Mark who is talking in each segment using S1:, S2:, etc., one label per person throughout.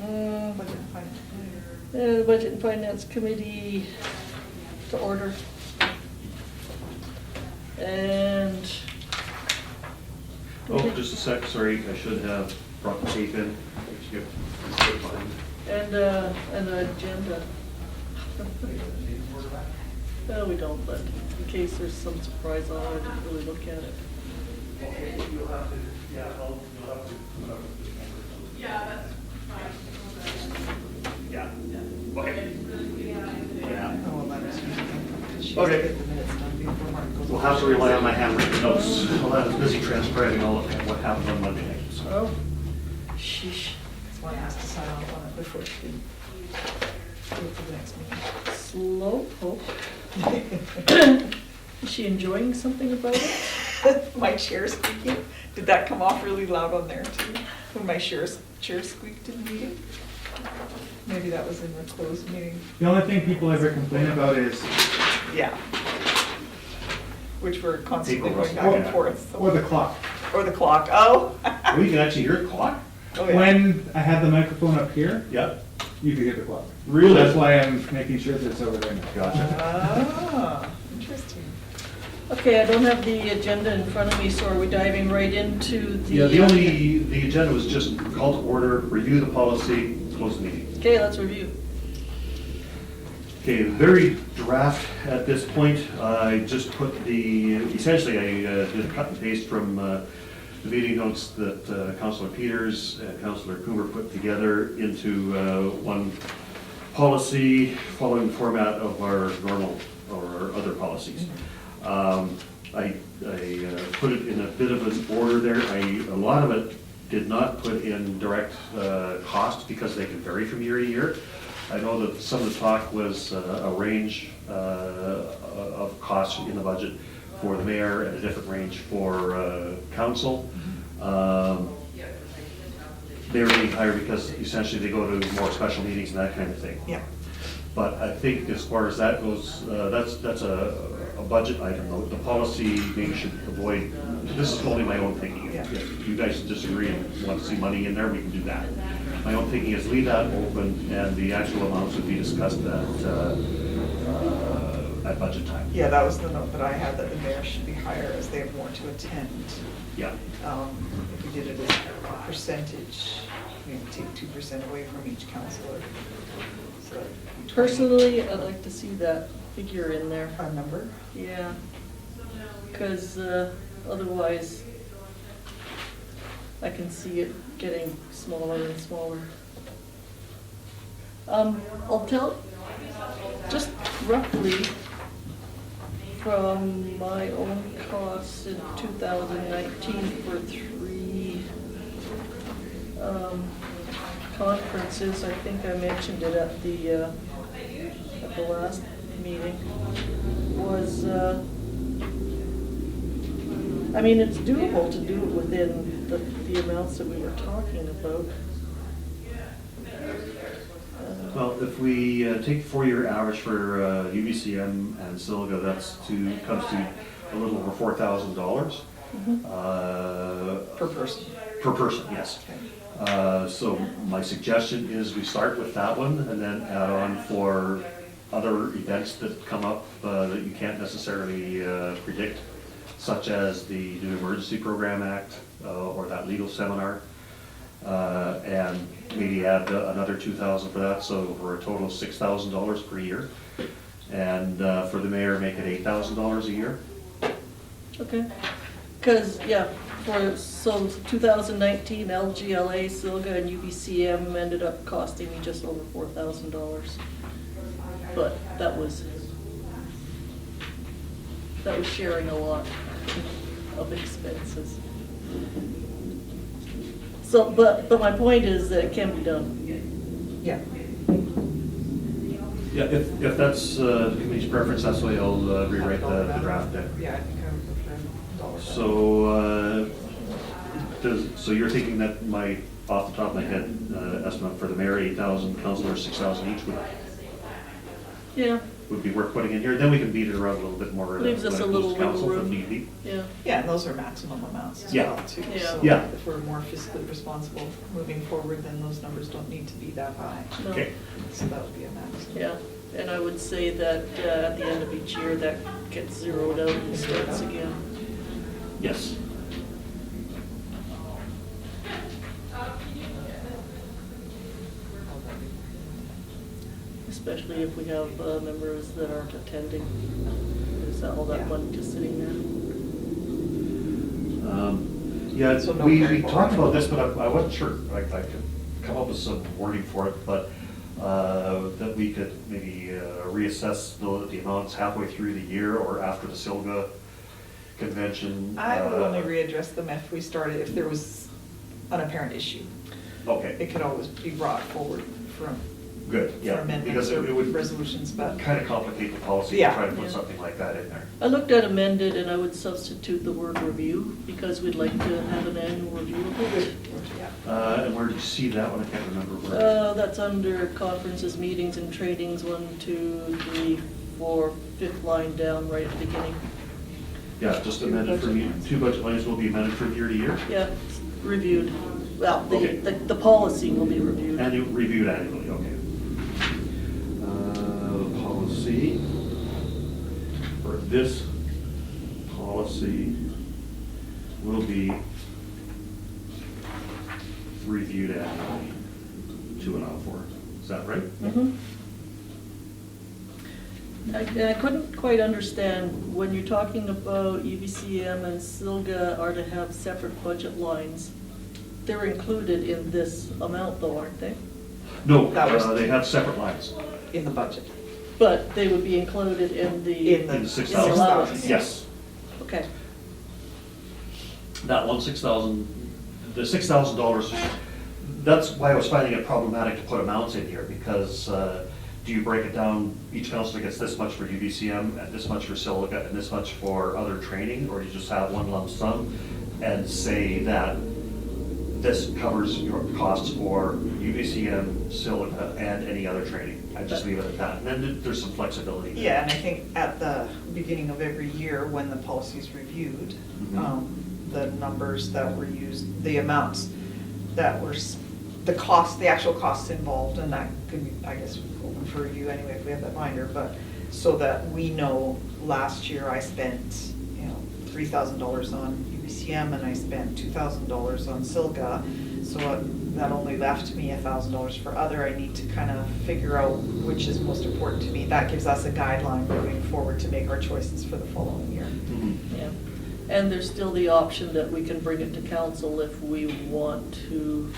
S1: Budget and Finance.
S2: The Budget and Finance Committee to order. And.
S3: Oh, just a sec, sorry, I should have brought the tape in.
S2: And an agenda. No, we don't, but in case there's some surprise on it, I didn't really look at it.
S3: Okay, you'll have to, yeah, you'll have to put up with this number.
S4: Yeah, that's fine.
S3: Yeah, okay. Yeah.
S1: Oh, well, that is usually- she has to
S3: Okay.
S1: get the minutes done before Mark goes
S3: We'll
S1: on.
S3: have to rely on my handwritten notes. Well, I was busy transcribing all of what happened on Monday night, so.
S2: Oh, sheesh.
S1: That's why I has to sign off on it before she can go to the next meeting.
S2: Slow poke. Is she enjoying something about it?
S1: My chair squeaking, did that come off really loud on there too? When my chair squeaked in the meeting? Maybe that was in the closed meeting,
S5: The only thing people ever complain about is,
S1: yeah. Which were constantly
S3: People
S1: going back
S3: rust-
S1: and forth. so-
S5: or the clock.
S1: Or the clock, oh.
S3: Oh, you can actually hear the clock?
S1: Oh, yeah.
S5: When I have the microphone up here,
S3: Yeah.
S5: you can hear the clock.
S3: Really?
S5: That's why I'm making sure that it's over there now.
S3: Gotcha.
S1: Ah, interesting.
S2: Okay, I don't have the agenda in front of me, so are we diving right into the?
S3: Yeah, the agenda was just call to order, review the policy, close the meeting.
S2: Okay, let's review.
S3: Okay, very draft at this point. I just put essentially I did a cut and paste from the meeting notes that Councillor Peters and Councillor Coomber put together into one policy following the format of our normal or our other policies. I put it in a bit of an order there. A lot of it did not put in direct costs because they can vary from year to year. I know that some of the talk was a range of costs in the budget for the mayor and a different range for council. They're being higher because essentially they go to more special meetings and that kind of thing.
S1: Yeah.
S3: But I think as far as that goes, that's a budget item. The policy maybe should avoid, this is only my own thinking.
S1: Yeah.
S3: If you guys disagree and want to see money in there, we can do that. My own thinking is leave that open and the actual amounts would be discussed at budget time.
S1: Yeah, that was the note that I had, that the mayor should be higher as they have more to attend.
S3: Yeah.
S1: If we did it as a percentage, we would take 2% away from each councillor. So that'd be 20.
S2: Personally, I'd like to see that figure in there.
S1: A number?
S2: Yeah, because otherwise I can see it getting smaller and smaller. I'll tell, just roughly from my own costs in 2019 for 3 conferences. I think I mentioned it at the last meeting, was, I mean, it's doable to do it within the amounts that we were talking about.
S3: Well, if we take the 4-year average for UBCM and Silga, comes to a little over $4,000
S1: Per person.
S3: per person, yes.
S1: Okay.
S3: So my suggestion is we start with that one and then add on for other events that come up that you can't necessarily predict, such as the New Emergency Program Act or that legal seminar. And maybe add another $2,000 for that, so for a total of $6,000 per year. And for the mayor, make it $8,000 a year.
S2: Okay, because, yeah, so 2019, LGLA, Silga, and UBCM ended up costing me just over $4,000. But that was sharing a lot of expenses. So, but my point is that it can be done.
S1: Yeah.
S3: Yeah, if that's the committee's preference, that's the way I'll rewrite the draft there.
S1: Yeah, I think I would prefer dollar.
S3: So you're thinking that off the top of my head, estimate for the mayor, 8,000, councillors, 6,000 each would?
S2: Yeah,
S3: would be worth putting in here. Then we can beat it around a little bit more.
S2: Leaves us
S3: when
S2: a
S3: it goes
S2: little
S3: to council
S2: wiggle
S3: if
S2: room.
S3: need be.
S2: Yeah,
S1: Yeah, and those are maximum amounts as
S3: Yeah.
S1: well too.
S2: Yeah.
S1: So
S3: Yeah.
S1: if we're more fiscally responsible moving forward, then those numbers don't need to be that high.
S2: no.
S3: Okay.
S1: So that would be a maximum.
S2: Yeah, and I would say that at the end of each year, that gets zeroed out and starts again.
S3: Yes.
S2: Especially if we have members that aren't attending. There's all that
S1: Yeah.
S2: money just sitting there.
S3: Yeah,
S1: So no
S3: we
S1: carry
S3: talked
S1: forward.
S3: about this, but I wasn't sure, I could come up with some wording for it, but that we could maybe reassess the amounts halfway through the year or after the Silga convention.
S1: I would only readdress them if we started, if there was an apparent issue.
S3: Okay,
S1: It could always be brought forward from,
S3: good,
S1: for
S3: yeah,
S1: amendments
S3: because
S1: or
S3: it would
S1: resolutions, but.
S3: kind of complicate the policy to
S1: Yeah.
S3: try to put
S2: Yeah.
S3: something like that in there.
S2: I looked at amended and I would substitute the word review because we'd like to have an annual review of it.
S1: Yeah.
S3: And where did you see that one? I can't remember where.
S2: That's under conferences, meetings and trainings, 1, 2, 3, 4, 5th line down right at the beginning.
S3: Yeah, just amended from, two budget lines will be amended from year to year,
S2: Yeah, it's reviewed. Well,
S3: Okay.
S2: the policy will be reviewed.
S3: and reviewed annually, okay. The policy, for this policy will be reviewed annually, 2.04. Is that right?
S2: Mhm. And I couldn't quite understand, when you're talking about UBCM and SILGA are to have separate budget lines, they're included in this amount though, aren't they?
S3: No,
S1: That was-
S3: they have separate lines.
S1: In the budget.
S2: But they would be included in the.
S1: In
S3: In the
S1: the
S3: 6,000?
S2: allowance.
S3: Yes.
S2: Okay,
S3: That one, 6,000, the $6,000, that's why I was finding it problematic to put amounts in here, because do you break it down, each counselor gets this much for UBCM, and this much for Silica, and this much for other training, or do you just have one lump sum and say that this covers your costs for UBCM, Silica, and any other training? I just leave it at that, and then there's some flexibility. there.
S1: Yeah, and I think at the beginning of every year, when the policy's reviewed,
S3: Mhm.
S1: the numbers that were used, the amounts that were, the cost, the actual costs involved, and that could be, I guess, open for review anyway if we have that binder, but so that we know, last year I spent, $3,000 on UBCM and I spent $2,000 on SILGA, so that only left me $1,000 for other. I need to kind of figure out which is most important to me. That gives us a guideline moving forward to make our choices for the following year.
S3: Mhm.
S2: yeah. And there's still the option that we can bring it to council if we want to,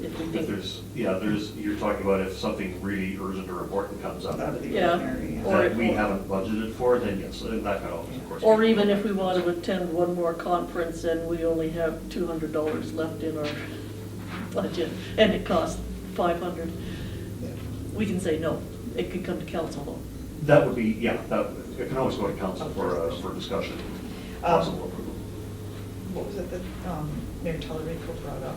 S2: if we
S3: If
S2: think.
S3: you're talking about if something really urgent or important comes up
S1: Out of the
S2: Yeah.
S1: ordinary. yeah.
S2: Or-
S3: that we haven't budgeted for, then yes, that could always, of course.
S2: Or even if we want to attend one more conference and we only have $200 left in our budget, and it costs $500, we can say no. It could come to council though.
S3: That would be, yeah, it can always go to council for discussion, possible approval.
S1: What was it that Mayor Talerico brought up?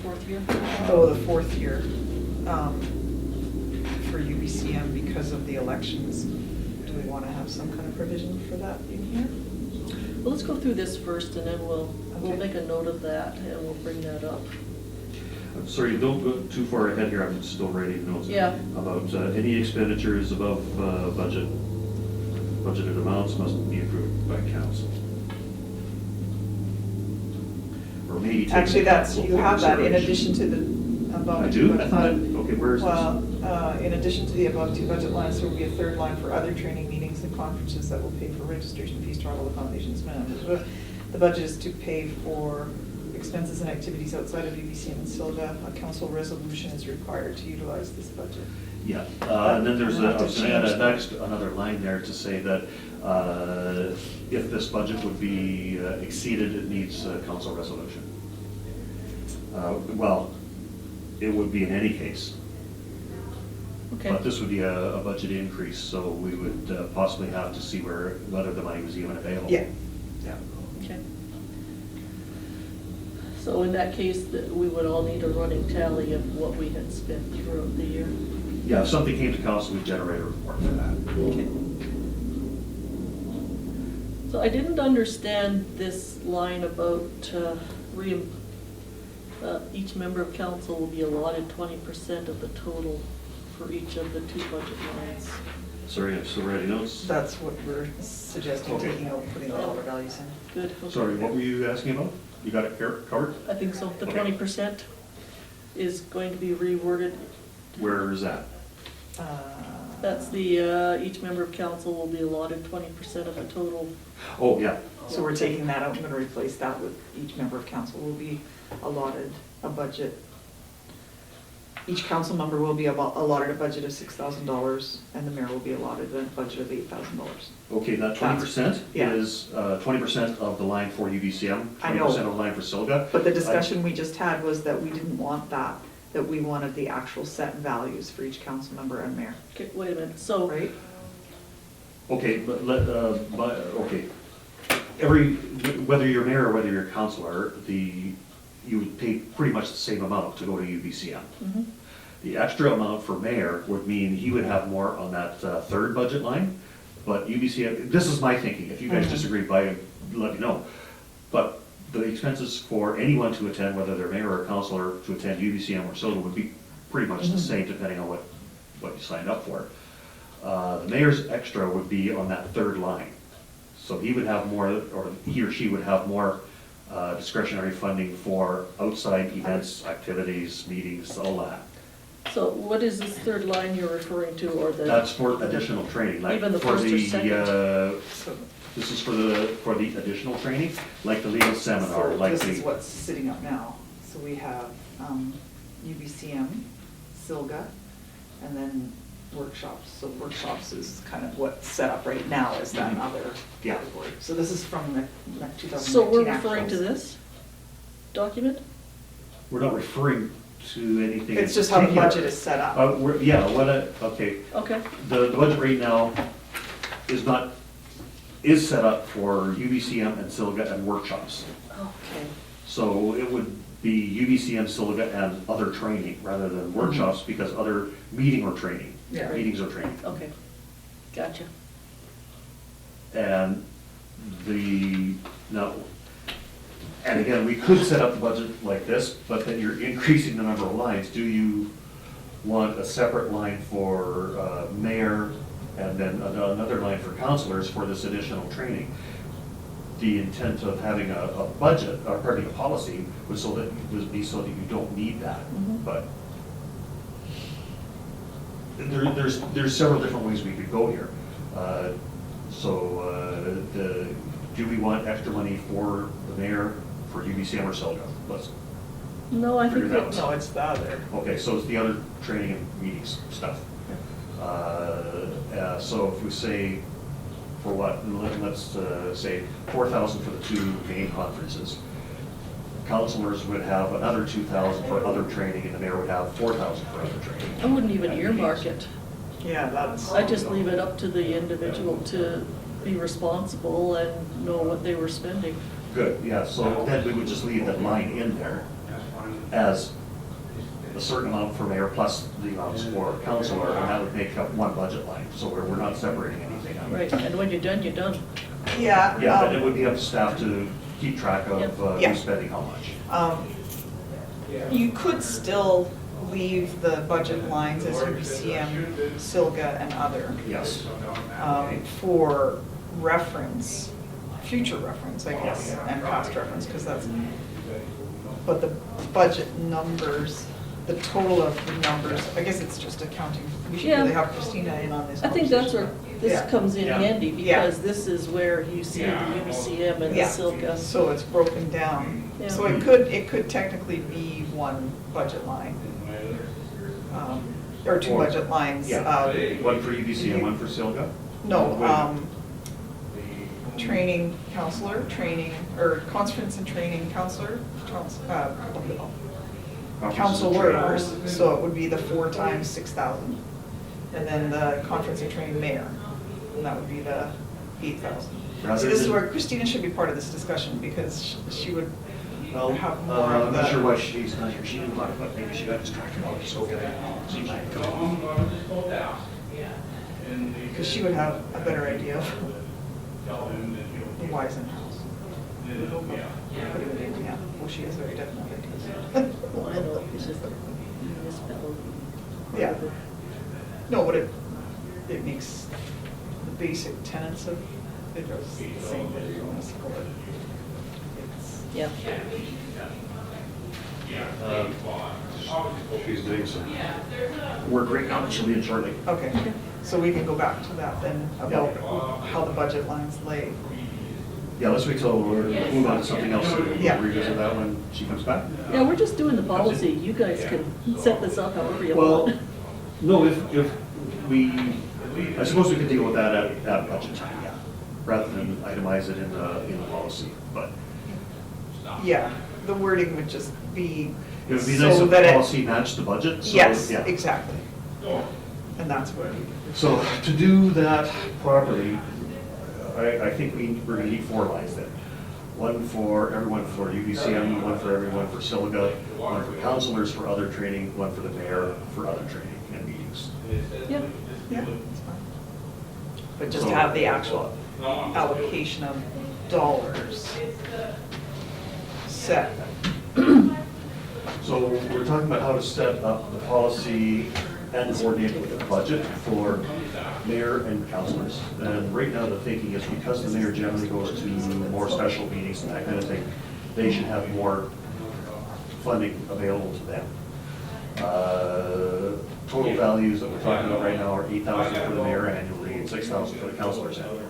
S2: 4th year?
S1: Oh, the fourth year for UBCM because of the elections. Do we want to have some kind of provision for that in here?
S2: Well, let's go through this first and then we'll
S1: Okay.
S2: make a note of that and we'll bring that up.
S3: I'm sorry, don't go too far ahead here, I'm still writing notes.
S2: Yeah.
S3: About any expenditures above budgeted amounts must be approved by council. Or maybe taken
S1: Actually,
S3: to
S1: that's,
S3: council
S1: you
S3: for
S1: have that in
S3: consideration.
S1: addition to the above.
S3: I
S1: two
S3: do? I
S1: budget
S3: thought,
S1: lines.
S3: okay, where is this?
S1: Well, in addition to the above two budget lines, there will be a third line for other training meetings and conferences that will pay for registration fees, travel accommodations, the budget is to pay for expenses and activities outside of UBCM and SILGA. A council resolution is required to utilize this budget.
S3: Yeah, and then there's,
S1: We'll have
S3: I
S1: to
S3: was gonna add
S1: change that.
S3: another line there to say that if this budget would be exceeded, it needs a council resolution. Well, it would be in any case,
S2: Okay.
S3: but this would be a budget increase, so we would possibly have to see whether the money was even available.
S1: Yeah.
S2: Okay. So in that case, we would all need a running tally of what we had spent throughout the year.
S3: Yeah, if something came to council, we'd generate a report for that.
S2: Okay. So I didn't understand this line about each member of council will be allotted 20% of the total for each of the 2 budget lines.
S3: Sorry, I'm still writing notes.
S1: That's what we're suggesting,
S3: Okay.
S1: taking out, putting the dollar values in.
S2: Good. okay.
S3: Sorry, what were you asking about? You got it covered?
S2: I think so. The
S3: Okay.
S2: 20% is going to be reworded.
S3: Where is that?
S2: That's the, each member of council will be allotted 20% of the total.
S3: Oh, yeah.
S1: So we're taking that out, I'm gonna replace that with each member of council will be allotted a budget. Each council member will be allotted a budget of $6,000, and the mayor will be allotted a budget of $8,000.
S3: Okay, that 20%
S1: Yeah.
S3: is 20% of the line for UBCM,
S1: I know.
S3: 20% of the line for SILGA.
S1: But the discussion we just had was that we didn't want that we wanted the actual set values for each council member and mayor,
S2: Okay, wait a minute. So,
S1: right?
S3: Okay, okay. Whether you're mayor or whether you're councilor, you would pay pretty much the same amount to go to UBCM.
S2: mhm.
S3: The extra amount for mayor would mean he would have more on that third budget line, but UBCM, this is my thinking, if you guys disagree, let me know. But the expenses for anyone to attend, whether they're mayor or councilor, to attend UBCM or SOTA would be pretty much the same depending on what you signed up for. The mayor's extra would be on that third line. So he would have more, or he or she would have more discretionary funding for outside events, activities, meetings, all that.
S2: So what is this third line you're referring to, or the?
S3: That's for additional training, like
S2: Even the
S3: for
S2: first or second?
S1: So
S3: this is for the additional training, like the legal seminar,
S1: so
S3: like
S1: this is
S3: the,
S1: what's sitting up now. So we have UBCM, SILGA, and then workshops. So workshops is kind of what's set up right now as that
S3: Mhm.
S1: other
S3: Yeah.
S1: category. So this is from the 2019
S2: So we're referring to
S1: actuals.
S2: this document?
S3: we're not referring to anything.
S1: It's
S3: in
S1: just how the
S3: particular.
S1: budget is set up.
S3: Yeah, okay,
S2: Okay,
S3: the budget right now is set up for UBCM and SILGA and workshops.
S2: okay.
S3: So it would be UBCM, SILGA, and other training rather than workshops, because other meetings or training.
S1: Yeah.
S3: Meetings or training.
S2: Okay, gotcha.
S3: And and again, we could set up the budget like this, but then you're increasing the number of lines. Do you want a separate line for mayor and then another line for councilors for this additional training? The intent of having a budget, or pardon me, a policy was be so that you don't need that.
S2: Mhm.
S3: But there's several different ways we could go here. Do we want extra money for the mayor, for UBCM or SELGA? Let's,
S2: No, I think
S3: Figure it out.
S2: that,
S1: No, it's the other.
S3: okay, so it's the other training and meetings stuff. So if we say, for what, let's say 4,000 for the 2 main conferences. Councilors would have another 2,000 for other training, and the mayor would have 4,000 for other training.
S2: I wouldn't even
S3: And
S2: earmark
S3: meetings.
S2: it.
S1: Yeah, that's.
S2: I just leave it up to the individual to be responsible and know what they were spending.
S3: Good, yeah, so then we would just leave that line in there as a certain amount for mayor plus the amounts for councilor, and that would make up one budget line, so we're not separating anything out.
S2: Right, and when you're done, you're done.
S1: Yeah.
S3: Yeah, then it would be up to staff to keep track of
S1: Yeah.
S3: who's spending how much.
S1: You could still leave the budget lines as UBCM, SILGA, and other
S3: Yes.
S1: for reference, future reference, I guess, and past reference, because that's, but the budget numbers, the total of the numbers, I guess it's just accounting. We should
S2: Yeah.
S1: really have Christina in on this
S2: I think that's where this
S1: Yeah.
S2: comes in
S3: Yeah.
S2: handy,
S1: Yeah.
S2: because this is where you see the UBCM and the
S1: Yeah.
S2: SILGA.
S1: So it's broken down.
S2: Yeah.
S1: So it could technically be one budget line. Or two
S3: Or-
S1: budget lines.
S3: Yeah, one for UBC and one for SILGA?
S1: No, training counselor, or conference and training counselor, counselors, so it would be the 4 times 6,000. And then the conference and training mayor, and that would be the 8,000.
S3: Rather
S1: So this is
S3: than-
S1: where Christina should be part of this discussion, because she would
S3: Well,
S1: have more
S3: I'm
S1: of
S3: not sure
S1: the,
S3: why she's not here. She didn't want to, but maybe she got distracted. I'll just go get her. See if she can come.
S1: because she would have a better idea of the whys and hows. Put it in, yeah, well, she has very definite ideas.
S2: Well, I know, it's just a municipality.
S1: Yeah. No, but it makes the basic tenets of it are the same, whether you want to call it. It's-
S2: Yeah.
S3: She's doing some work right now, but she'll be in shortly.
S1: Okay, so we can go back to that then about how the budget lines lay.
S3: Yeah, let's wait till we're move on to something else.
S1: Yeah.
S3: Revisit that when she comes back.
S2: Yeah, we're just doing the policy. You guys can set this up however you
S3: Well,
S2: want.
S3: no, if we, I suppose we could deal with that at budget time, yeah, rather than itemize it in the policy, but
S1: Yeah, the wording would just be.
S3: it would be nice
S1: so
S3: if
S1: that
S3: the
S1: it-
S3: policy matched the budget, so,
S1: Yes,
S3: yeah.
S1: exactly. And that's where.
S3: So to do that properly, I think we're gonna need 4 lines then. One for everyone for UBCM, one for everyone for Silica, one for counselors for other training, one for the mayor for other training and meetings.
S2: Yeah.
S1: Yeah, that's fine. But just
S3: So-
S1: have the actual allocation of dollars set.
S3: So we're talking about how to set up the policy and coordinate with the budget for mayor and councilors. And right now, the thinking is because the mayor generally goes to more special meetings and that kind of thing, they should have more funding available to them. Total values that we're talking about right now are 8,000 for the mayor annually and 6,000 for the councilors annually.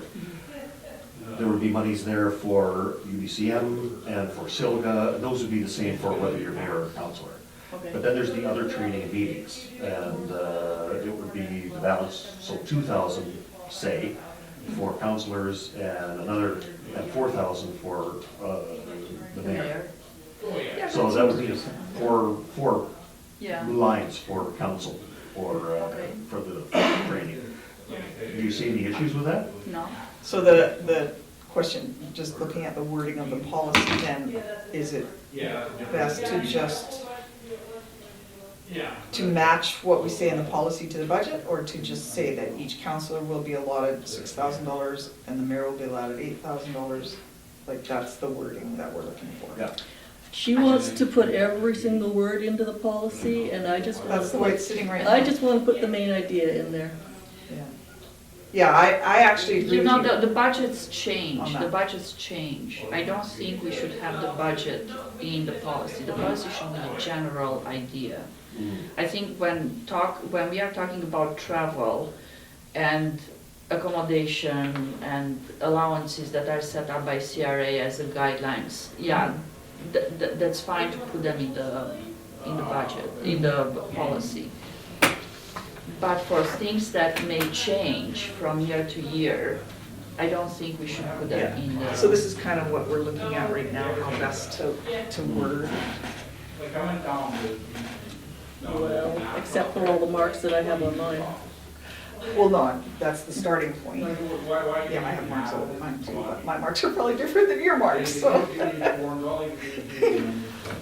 S3: There would be monies there for UBCM and for Silga, and those would be the same for whether you're mayor or councilor.
S2: Okay.
S3: But then there's the other training and meetings, and it would be the balance, so 2,000, say, for councilors, and another, and 4,000 for the mayor. So that would be four
S6: Yeah.
S3: lines for council, for the training. Do you see any issues with that?
S6: No?
S1: So the question, just looking at the wording of the policy then, is it best to just, to match what we say in the policy to the budget, or to just say that each counselor will be allotted $6,000 and the mayor will be allotted $8,000? Like, that's the wording that we're looking for.
S3: Yeah.
S2: She wants to put every single word into the policy, and I just want
S1: That's
S2: to
S1: the way
S2: put,
S1: it's sitting right now.
S2: I just want to put the main idea in there.
S1: Yeah. Yeah, I actually agree
S6: You
S1: with
S6: know,
S1: you.
S6: the budgets change,
S1: On
S6: the
S1: that.
S6: budgets change. I don't think we should have the budget in the policy. The policy should be a general idea. I think when we are talking about travel and accommodation and allowances that are set up by CRA as a guidelines, yeah, that's fine to put them in the budget, in the policy. But for things that may change from year to year, I don't think we should put them
S1: Yeah.
S6: in the.
S1: So this is kind of what we're looking at right now, how best to word.
S2: Well, except for all the marks that I have on mine.
S1: Well, no, that's the starting point. Yeah, I have marks all the time too, but my marks are probably different than your marks, so.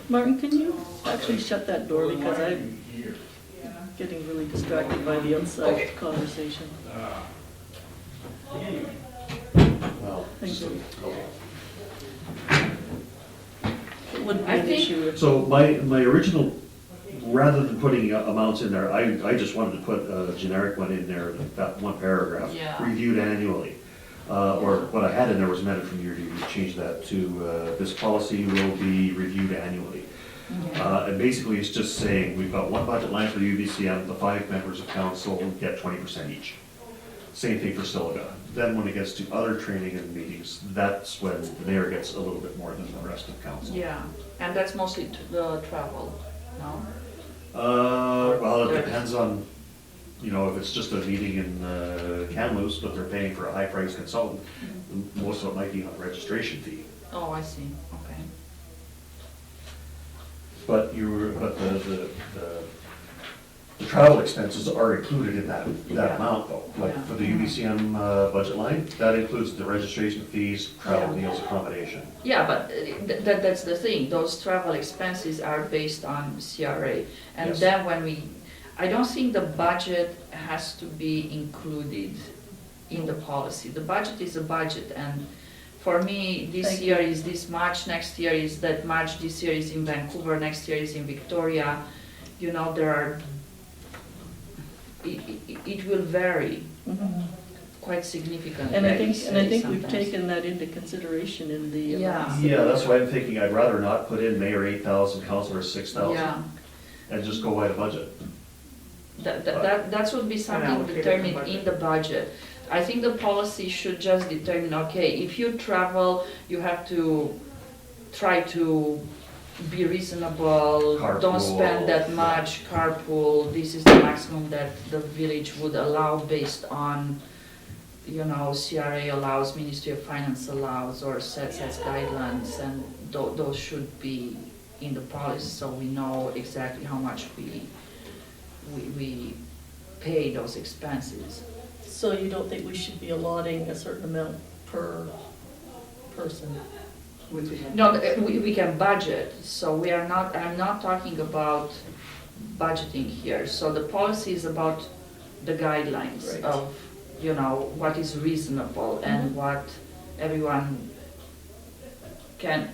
S2: Martin, can you actually shut that door, because I'm getting really distracted by the inside
S1: Okay.
S2: conversation.
S3: Well,
S2: Thank you.
S3: okay.
S2: It wouldn't be
S6: I
S2: an
S6: think-
S2: issue if.
S3: So my original, rather than putting amounts in there, I just wanted to put a generic one in there, that one paragraph,
S6: Yeah.
S3: reviewed annually. Or what I had in there was amended from year to year, we changed that to, this policy will be reviewed annually. And basically, it's just saying, we've got one budget line for the UBCM, the 5 members of council get 20% each. Same thing for Silica. Then when it gets to other training and meetings, that's when the mayor gets a little boo than the rest of council.
S6: Yeah, and that's mostly the travel, no?
S3: Well, it depends on, if it's just a meeting in Kamloops, but they're paying for a high-priced consultant, most of it might be on a registration fee.
S6: Oh, I see, okay.
S3: But The travel expenses are included in that
S1: Yeah.
S3: amount though. Like
S1: Yeah.
S3: for the UBCM budget line, that includes the registration fees, travel,
S1: Yeah.
S3: meals, accommodation.
S6: Yeah, but that's the thing, those travel expenses are based on CRA. And
S3: Yes.
S6: then I don't think the budget has to be included in the policy. The budget is a budget, and for me, this
S2: Thank
S6: year is this much, next year is that much, this year is in Vancouver, next year is in Victoria. You know, there are, it will vary
S2: Mhm.
S6: quite significantly.
S2: And I
S6: would
S2: think
S6: say
S2: we've
S6: sometimes.
S2: taken that into consideration in the.
S6: Yeah.
S2: amounts.
S3: Yeah, that's why I'm thinking I'd rather not put in mayor 8,000, councilor 6,000,
S6: Yeah.
S3: and just go by the budget.
S6: That would be something
S1: allocate it in
S6: determined
S1: budget.
S6: in the budget. I think the policy should just determine, okay, if you travel, you have to try to be reasonable, don't spend
S3: Carpool,
S6: that
S3: yeah.
S6: much, carpool, this is the maximum that the village would allow based on, you know, CRA allows, Ministry of Finance allows, or sets guidelines, and those should be in the policy, so we know exactly how much we pay those expenses.
S2: So you don't think we should be allotting a certain amount per person?
S6: No, we can budget, so we are not, I'm not talking about budgeting here. So the policy is about the guidelines
S2: Right.
S6: of, you know, what is reasonable and what everyone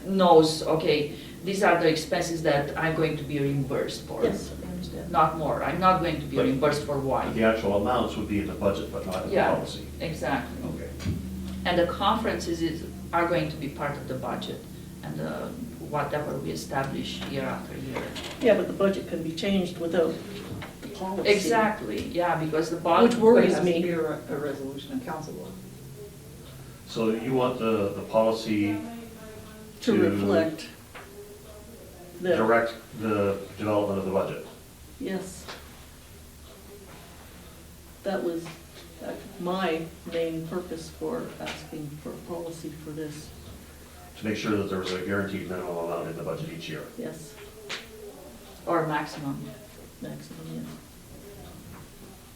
S6: knows, okay, these are the expenses that I'm going to be reimbursed for.
S2: Yes, I understand.
S6: Not more, I'm not going to be
S3: But-
S6: reimbursed for Y.
S3: The actual amounts would be in the budget, but not in the
S6: Yeah.
S3: policy.
S6: Exactly.
S3: Okay.
S6: And the conferences are going to be part of the budget, and whatever we establish year after year.
S2: Yeah, but the budget can be changed without the policy.
S6: Exactly, yeah, because the bond.
S2: Which worries
S1: It has to
S2: me.
S1: be a resolution of council law.
S3: So you want the policy
S2: To
S3: to
S2: reflect the,
S3: direct the development of the budget?
S2: yes. That was my main purpose for asking for a policy for this,
S3: To make sure that there was a guaranteed minimum amount in the budget each year?
S2: yes,
S6: Or maximum.
S2: maximum, yes.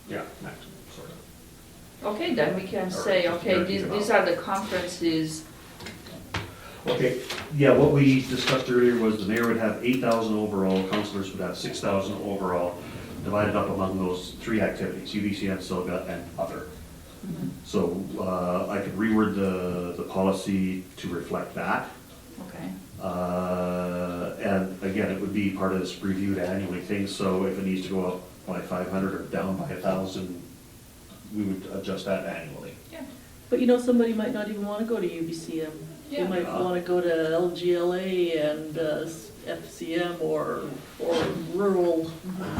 S3: Yeah, maximum, sort of.
S6: Okay, then we can say,
S3: Or
S6: okay,
S3: guaranteed
S6: these
S3: amount.
S6: are the conferences,
S3: Okay, yeah, what we discussed earlier was the mayor would have 8,000 overall, councilors would have 6,000 overall, divided up among those three activities, UBCM, SILGA, and other. So I could reword the policy to reflect that.
S6: okay.
S3: And again, it would be part of this reviewed annually thing, so if it needs to go up by 500 or down by 1,000, we would adjust that annually.
S6: Yeah.
S2: But you know, somebody might not even want to go to UBCM. They
S6: Yeah.
S2: might want to go to LGLA and FCM or Rural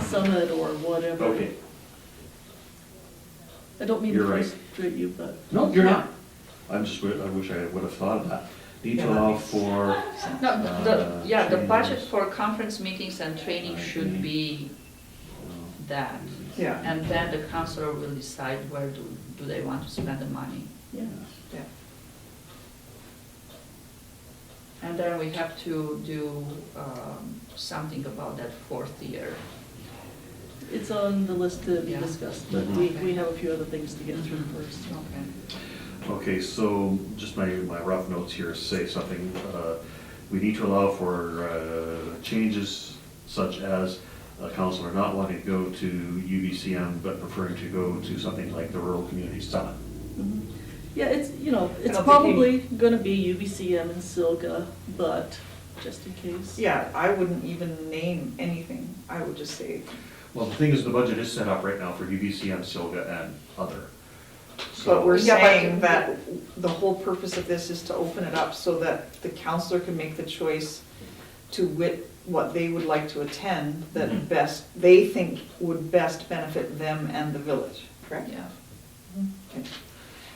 S2: Summit or whatever.
S3: Okay,
S2: I don't mean to
S3: You're right.
S2: frustrate you, but.
S3: no, you're not. I wish I would have thought of that. Need to
S1: Yeah, that
S3: allow
S1: makes
S3: for,
S6: No, the budget
S3: changes.
S6: for conference meetings and training should be that.
S1: Yeah.
S6: And then the councilor will decide where do they want to spend the money.
S2: Yeah.
S1: Yeah.
S6: And then we have to do something about that fourth year.
S2: It's on the list to be
S6: Yeah.
S2: discussed, but
S3: Mhm.
S2: we have a few other things to get through first.
S6: Okay.
S3: okay, so just my rough notes here say something. We need to allow for changes such as a councilor not wanting to go to UBCM, but preferring to go to something like the Rural Community Summit.
S2: Mhm. Yeah, it's, you know, it's
S1: don't think
S2: probably gonna be UBCM and SILGA, but just in case.
S1: Yeah, I wouldn't even name anything. I would just say,
S3: Well, the thing is, the budget is set up right now for UBCM, SILGA, and other.
S1: but we're
S3: So,
S6: Yeah, but-
S1: saying that the whole purpose of this is to open it up so that the counselor can make the choice to what they would like to attend that
S3: Mhm.
S1: best, they think would best benefit them and the village, correct?
S6: Yeah.
S1: Okay.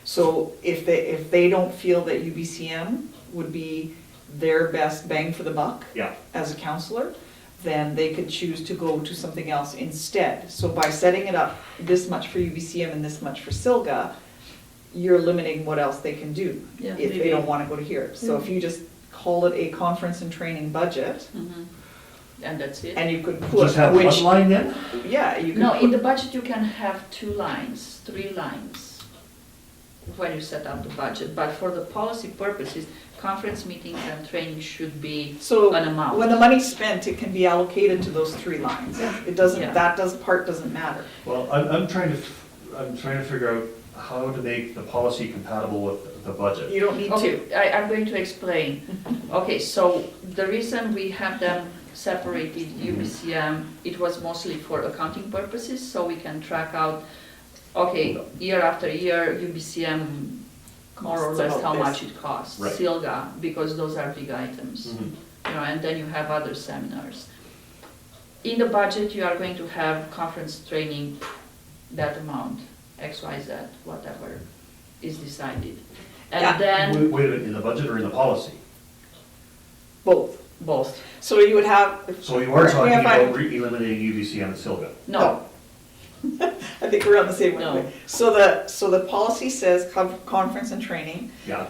S1: So if they don't feel that UBCM would be their best bang for the buck
S3: yeah,
S1: as a counselor, then they could choose to go to something else instead. So by setting it up this much for UBCM and this much for SILGA, you're limiting what else they can do
S2: Yeah,
S1: if they
S2: maybe.
S1: don't want to go to here. So if you just call it a conference and training budget,
S6: and that's it.
S1: And you could
S3: Just
S1: put
S3: have one
S1: which,
S3: line then?
S1: yeah, you could
S6: No, in the
S1: put,
S6: budget you can have 2 lines, 3 lines when you set up the budget, but for the policy purposes, conference meetings and training should be
S1: so
S6: an amount.
S1: when the money's spent, it can be allocated to those 3 lines. It doesn't,
S6: Yeah.
S1: that part doesn't matter.
S3: Well, I'm trying to figure out how to make the policy compatible with the budget.
S1: You don't need to.
S6: Okay, I'm going to explain. Okay, so the reason we have them separated, UBCM, it was mostly for accounting purposes, so we can track out, okay, year after year, UBCM, more or
S1: Costs
S6: less
S1: about
S6: how
S1: this.
S6: much it costs.
S3: Right.
S6: Silga, because those are big items.
S3: Mhm.
S6: You know, and then you have other seminars. In the budget, you are going to have conference training, that amount, XYZ, whatever is decided.
S1: Yeah.
S6: And then,
S3: Wait a minute, in the budget or in the policy?
S1: Both.
S6: both,
S1: So you would have.
S3: So you are
S1: Correct me
S3: talking
S1: if I'm-
S3: about eliminating UBCM and Silga?
S6: no,
S1: I think we're on the same
S6: No.
S1: wavelength. So the policy says conference and training,
S3: Yeah,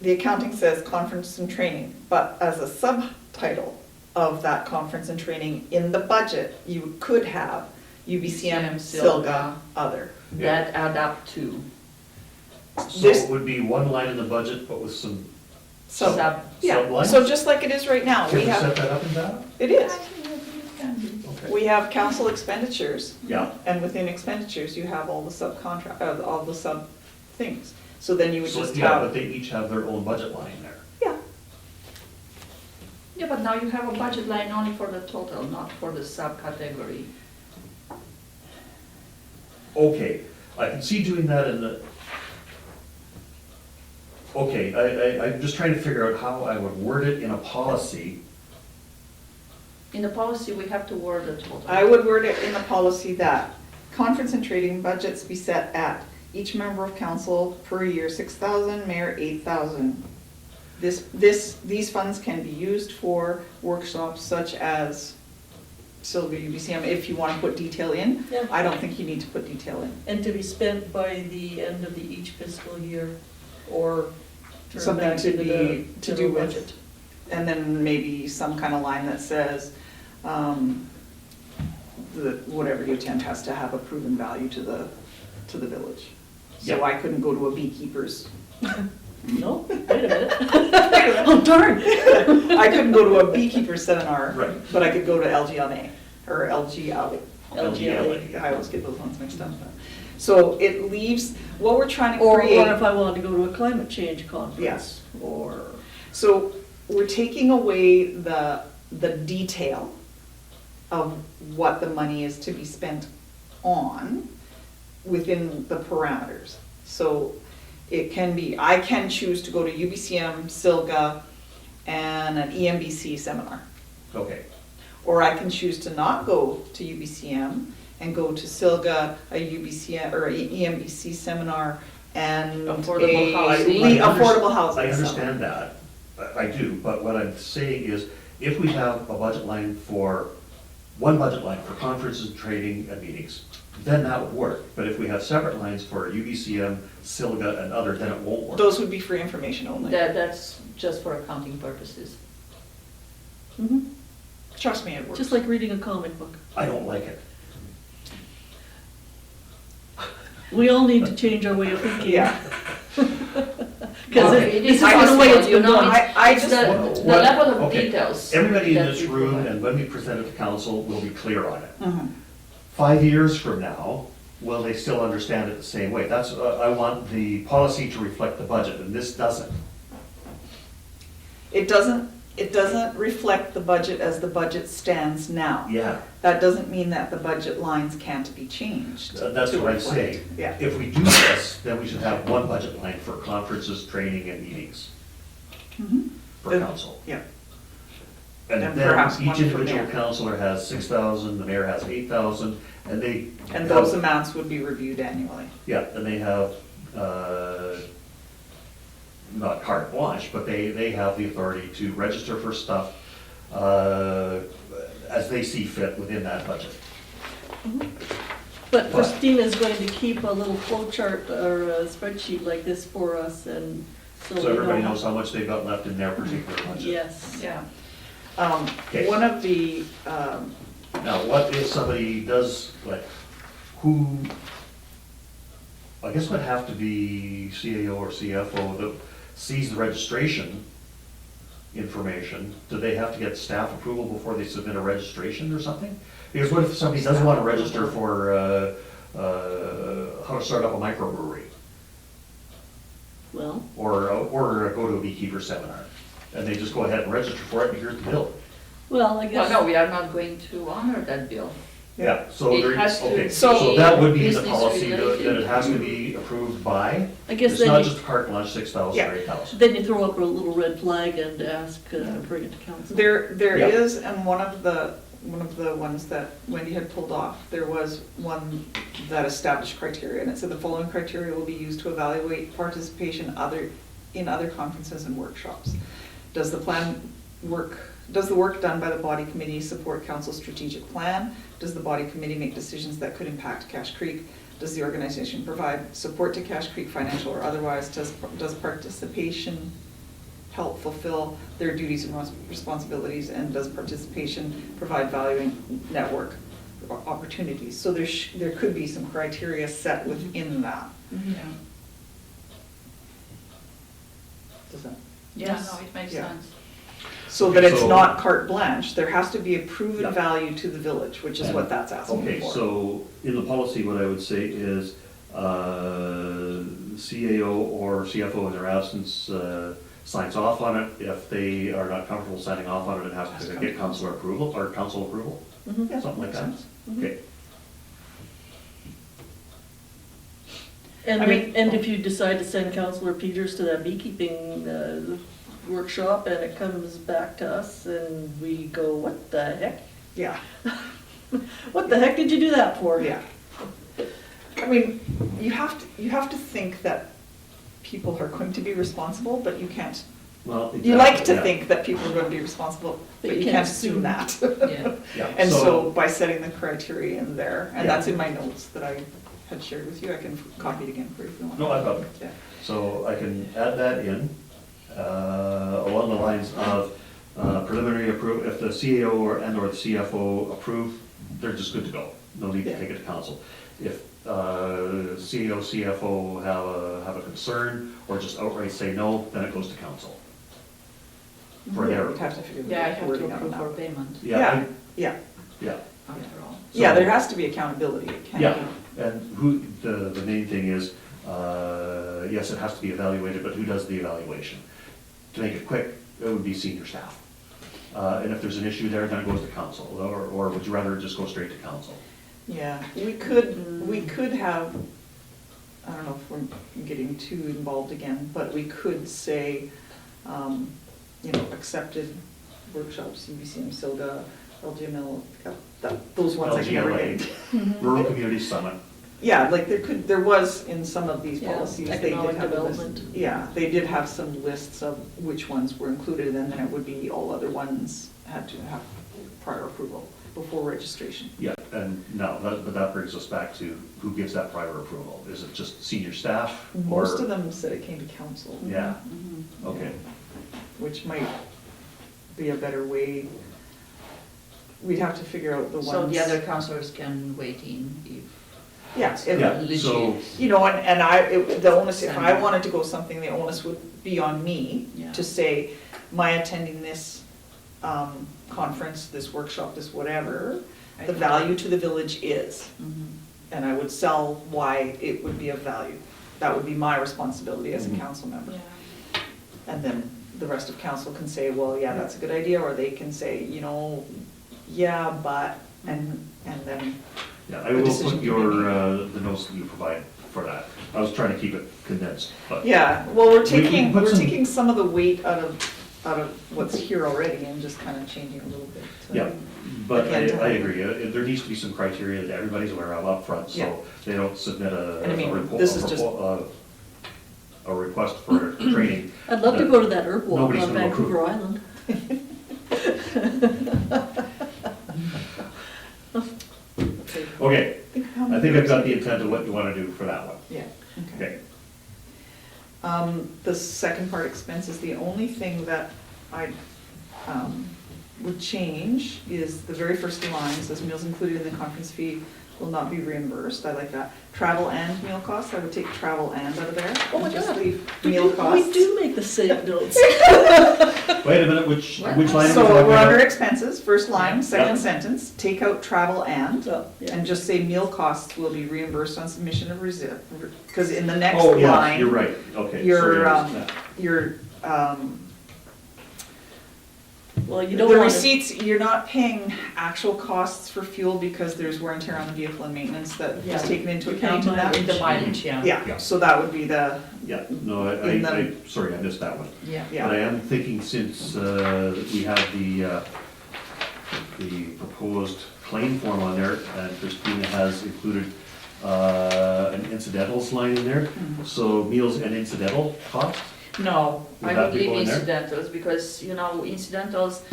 S1: the accounting says conference and training, but as a subtitle of that conference and training in the budget, you could have UBCM, Silga, other.
S6: that add up to
S3: so
S1: This-
S3: it would be one line in the budget, but with some,
S1: So,
S6: sub.
S1: yeah,
S3: sublines?
S1: so just like it is right now,
S3: Can
S1: we
S3: we set
S1: have,
S3: that up in that?
S1: it is.
S3: Okay.
S1: We have council expenditures,
S3: Yeah,
S1: and within expenditures, you have all the subcontract, all the sub things. So then you would
S3: so,
S1: just
S3: yeah, but
S1: have,
S3: they each have their own budget line there.
S1: yeah,
S6: Yeah, but now you have a budget line only for the total, not for the subcategory.
S3: Okay, I can see doing that in the, okay, I'm just trying to figure out how I would word it in a policy.
S6: In the policy, we have to word the total.
S1: I would word it in the policy that conference and trading budgets be set at each member of council per year 6,000, mayor 8,000. These funds can be used for workshops such as Silver UBCM, if you want to put detail in.
S2: Yeah.
S1: I don't think you need to put detail in.
S2: And to be spent by the end of each fiscal year, or turn
S1: Something
S2: back
S1: to
S2: into
S1: be,
S2: the
S1: to do
S2: general
S1: with,
S2: budget.
S1: and then maybe some kind of line that says, whatever you attend has to have a proven value to the village. So
S3: Yeah.
S1: I couldn't go to a beekeeper's,
S2: No, wait a minute. Oh, darn.
S1: I couldn't go to a beekeeper's seminar,
S3: Right.
S1: but I could go to LGLA, or LGLA.
S2: LGLA.
S1: I always get those ones mixed up. So it leaves, what we're trying to
S2: Or
S1: create.
S2: if I wanted to go to a climate change conference.
S1: Yes.
S2: Or,
S1: So we're taking away the detail of what the money is to be spent on within the parameters. So it can be, I can choose to go to UBCM, Silga, and an EMBC seminar.
S3: Okay,
S1: Or I can choose to not go to UBCM and go to Silga, a UBCM, or a EMBC seminar, and
S6: Affordable
S1: a
S6: housing.
S1: affordable housing.
S3: I
S1: seminar.
S3: understand that, I do, but what I'm saying is, if we have a budget line for, one budget line for conferences, training, and meetings, then that would work. But if we have separate lines for UBCM, Silga, and other, then it won't work.
S1: Those would be for information only.
S6: That's just for accounting purposes.
S2: mhm,
S1: Trust me, it works.
S2: just like reading a comic book.
S3: I don't like it.
S2: We all need to change our way of thinking.
S1: Yeah.
S2: Because
S6: Okay, it
S2: this
S6: is
S2: is not the way it's
S6: possible,
S2: been
S6: you know,
S2: done.
S1: I
S6: It's
S1: just-
S6: the
S3: What-
S6: level of
S3: okay,
S6: details.
S3: Everybody in
S6: that
S3: this
S6: we
S3: room,
S6: provide.
S3: and when we present it to council, will be clear on it.
S1: Mhm.
S3: 5 years from now, will they still understand it the same way? That's, I want the policy to reflect the budget, and this doesn't.
S1: It doesn't reflect the budget as the budget stands now.
S3: Yeah,
S1: That doesn't mean that the budget lines can't be changed.
S3: that's
S1: to
S3: what I'm
S1: reflect.
S3: saying.
S1: Yeah.
S3: If we do this, then we should have one budget line for conferences, training, and meetings
S1: Mhm.
S3: for
S1: Then-
S3: council.
S1: Yeah.
S3: And
S1: And
S3: then
S1: perhaps one
S3: each
S1: for
S3: individual
S1: mayor.
S3: councilor has 6,000, the mayor has 8,000, and they.
S1: And those amounts would be reviewed annually.
S3: Yeah, and they have, not carte blanche, but they have the authority to register for stuff as they see fit within that budget.
S2: But Christina's going to keep a little flow chart or a spreadsheet like this for us, and so we
S3: So everybody
S2: know.
S3: knows how much they've got left in their particular budget.
S2: Yes.
S6: Yeah,
S3: Okay.
S1: One of the,
S3: Now, what if somebody does, like, who, I guess it would have to be CAO or CFO that sees the registration information, do they have to get staff approval before they submit a registration or something? Because what if somebody does want to register for, how to start up a microbrewery?
S2: Well,
S3: Or go to a beekeeper seminar, and they just go ahead and register for it, and here's the bill.
S2: well, I
S6: Well,
S2: guess.
S6: no, we are not going to honor that bill.
S3: Yeah, so
S6: It
S3: there,
S6: has to
S3: okay,
S6: be
S3: so that would be in the
S6: business
S3: policy, that
S6: related.
S3: it has to be approved by?
S2: I guess
S3: It's
S2: then
S3: not
S2: you-
S3: just a carte blanche, 6,000
S1: Yeah.
S3: or 8,000.
S2: Then you throw up a little red flag and ask, bring it to council.
S1: there
S3: Yeah.
S1: is, and one of the ones that Wendy had pulled off, there was one that established criteria, and it said the following criteria will be used to evaluate participation in other conferences and workshops. Does the work done by the body committee support council's strategic plan? Does the body committee make decisions that could impact Cache Creek? Does the organization provide support to Cache Creek, financial or otherwise? Does participation help fulfill their duties and responsibilities? And does participation provide value in network opportunities? So there could be some criteria set within that.
S6: Yeah.
S1: Does that?
S6: Yeah,
S2: Yes.
S6: no, it makes
S1: Yeah.
S6: sense.
S1: So that it's
S3: So-
S1: not carte blanche, there has to be a proven
S3: Yeah.
S1: value to the village, which is what that's asking for.
S3: Okay, so in the policy, what I would say is, CAO or CFO in their absence signs off on it. If they are not comfortable signing off on it, it has to get council approval, or council approval,
S2: Mhm.
S1: Yeah,
S3: something like
S1: makes
S3: that.
S1: sense.
S3: Okay,
S2: And
S1: I mean-
S2: and if you decide to send Counselor Peters to that beekeeping workshop and it comes back to us and we go, what the heck?
S1: Yeah,
S2: What the heck did you do that for?
S1: yeah. I mean, you have to think that people are going to be responsible, but you can't,
S3: well.
S1: you like
S3: exactly,
S1: to
S3: yeah.
S1: think that people are going to be responsible, but you can't assume that.
S6: Yeah.
S3: Yeah,
S1: And so by setting the criteria in there, and
S3: Yeah.
S1: that's in my notes that I had shared with you, I can copy it again for you if you want.
S3: No, I got it.
S1: Yeah.
S3: So I can add that in, along the lines of preliminary approval, if the CAO or the CFO approve, they're just good to go. No need to take it to council. If CAO, CFO have a concern, or just outright say no, then it goes to council. For
S1: Yeah,
S3: their,
S1: we'd have to figure
S6: Yeah, I
S1: the
S6: have
S1: wording
S6: to
S1: out
S6: approve
S1: on
S6: for
S1: that.
S6: payment,
S3: yeah,
S1: Yeah,
S3: yeah.
S6: after all.
S1: yeah,
S3: So-
S1: there has to be accountability, it can't
S3: Yeah,
S1: be.
S3: and who, the main thing is, yes, it has to be evaluated, but who does the evaluation? To make it quick, it would be senior staff. And if there's an issue there, then it goes to council, or would you rather just go straight to council?
S1: Yeah, we could have, I don't know if we're getting too involved again, but we could say, accepted workshops, CBCM, SODA, LGML, those ones I can never
S3: LGLA,
S1: get.
S3: Rural Community Summit.
S1: Yeah, like there was in some of these
S2: Yeah,
S1: policies, they did
S2: economic
S1: have a list.
S2: development.
S1: Yeah, they did have some lists of which ones were included, and then it would be all other ones had to have prior approval before registration.
S3: Yeah, and no, but that brings us back to who gives that prior approval? Is it just senior staff?
S1: Most
S3: or-
S1: of them said it came to council.
S3: Yeah,
S6: Mhm.
S3: okay.
S1: Which might be a better way. We'd have to figure out the ones.
S6: So the other councillors can wait in if.
S1: Yeah,
S6: it's
S1: if-
S3: Yeah,
S6: legit.
S3: so-
S1: the onus, if I
S6: Send.
S1: wanted to go something, the onus would be on me
S6: Yeah.
S1: to say, my attending this conference, this workshop, this whatever, the value to the village is.
S6: Mhm.
S1: And I would sell why it would be of value. That would be my responsibility as a
S3: Mhm.
S1: council member.
S6: Yeah.
S1: And then the rest of council can say, well, yeah, that's a good idea, or they can say, yeah, but, and then,
S3: Yeah, I
S1: The
S3: will
S1: decision
S3: put
S1: can
S3: your,
S1: be made.
S3: the notes that you provide for that. I was trying to keep it condensed, but.
S1: yeah, well, we're
S3: We can
S1: taking,
S3: put
S1: we're
S3: some-
S1: taking some of the weight out of what's here already and just kind of changing a little bit.
S3: Yeah, but I
S1: Again,
S3: agree, there needs to be some criteria that everybody's aware of up front,
S1: Yeah.
S3: so they don't submit
S1: And I mean,
S3: a
S1: this is just-
S3: a request for training.
S2: I'd love to go to that herb walk
S3: Nobody's
S2: on
S3: gonna approve.
S2: Vancouver Island.
S3: Okay,
S1: Think of how
S3: I
S1: many
S3: think I've got
S1: groups
S3: the
S1: we-
S3: intent of what you want to do for that one.
S1: Yeah, okay.
S3: Okay,
S1: The second part, expenses, the only thing that I would change is the very first line says meals included in the conference fee will not be reimbursed. I like that. Travel and meal costs, I would take travel and out of there.
S2: Oh my
S1: and just
S2: God.
S1: leave
S2: We
S1: meal
S2: do-
S1: costs.
S2: We do make the same notes.
S3: Wait a minute, which line? are we
S1: So
S3: talking
S1: we're under
S3: about?
S1: expenses, first line, second
S3: Yeah.
S1: sentence, take out travel and,
S2: So, yeah.
S1: and just say meal costs will be reimbursed on submission of receipt. Because in the next
S3: Oh, yeah,
S1: line,
S3: you're right, okay.
S1: your,
S3: sorry, I missed that.
S1: your,
S2: Well, you
S1: the
S2: don't want to.
S1: receipts, you're not paying actual costs for fuel because there's wear and tear on the vehicle and maintenance that is
S2: Yeah.
S1: taken into
S2: You
S1: account
S2: pay
S1: in that.
S6: In the mileage, yeah.
S3: Yeah.
S1: Yeah, so that would be the,
S3: Yeah, no,
S1: In the-
S3: sorry, I missed that one.
S6: Yeah.
S3: But I
S1: yeah,
S3: am thinking since we have the proposed claim form on there, and Christina has included an incidentals line in there,
S1: Mhm.
S3: so meals and incidental costs.
S6: No,
S3: Would
S6: I
S3: that
S6: would
S3: be
S6: leave
S3: going there?
S6: incidentals, because, you know, incidentals,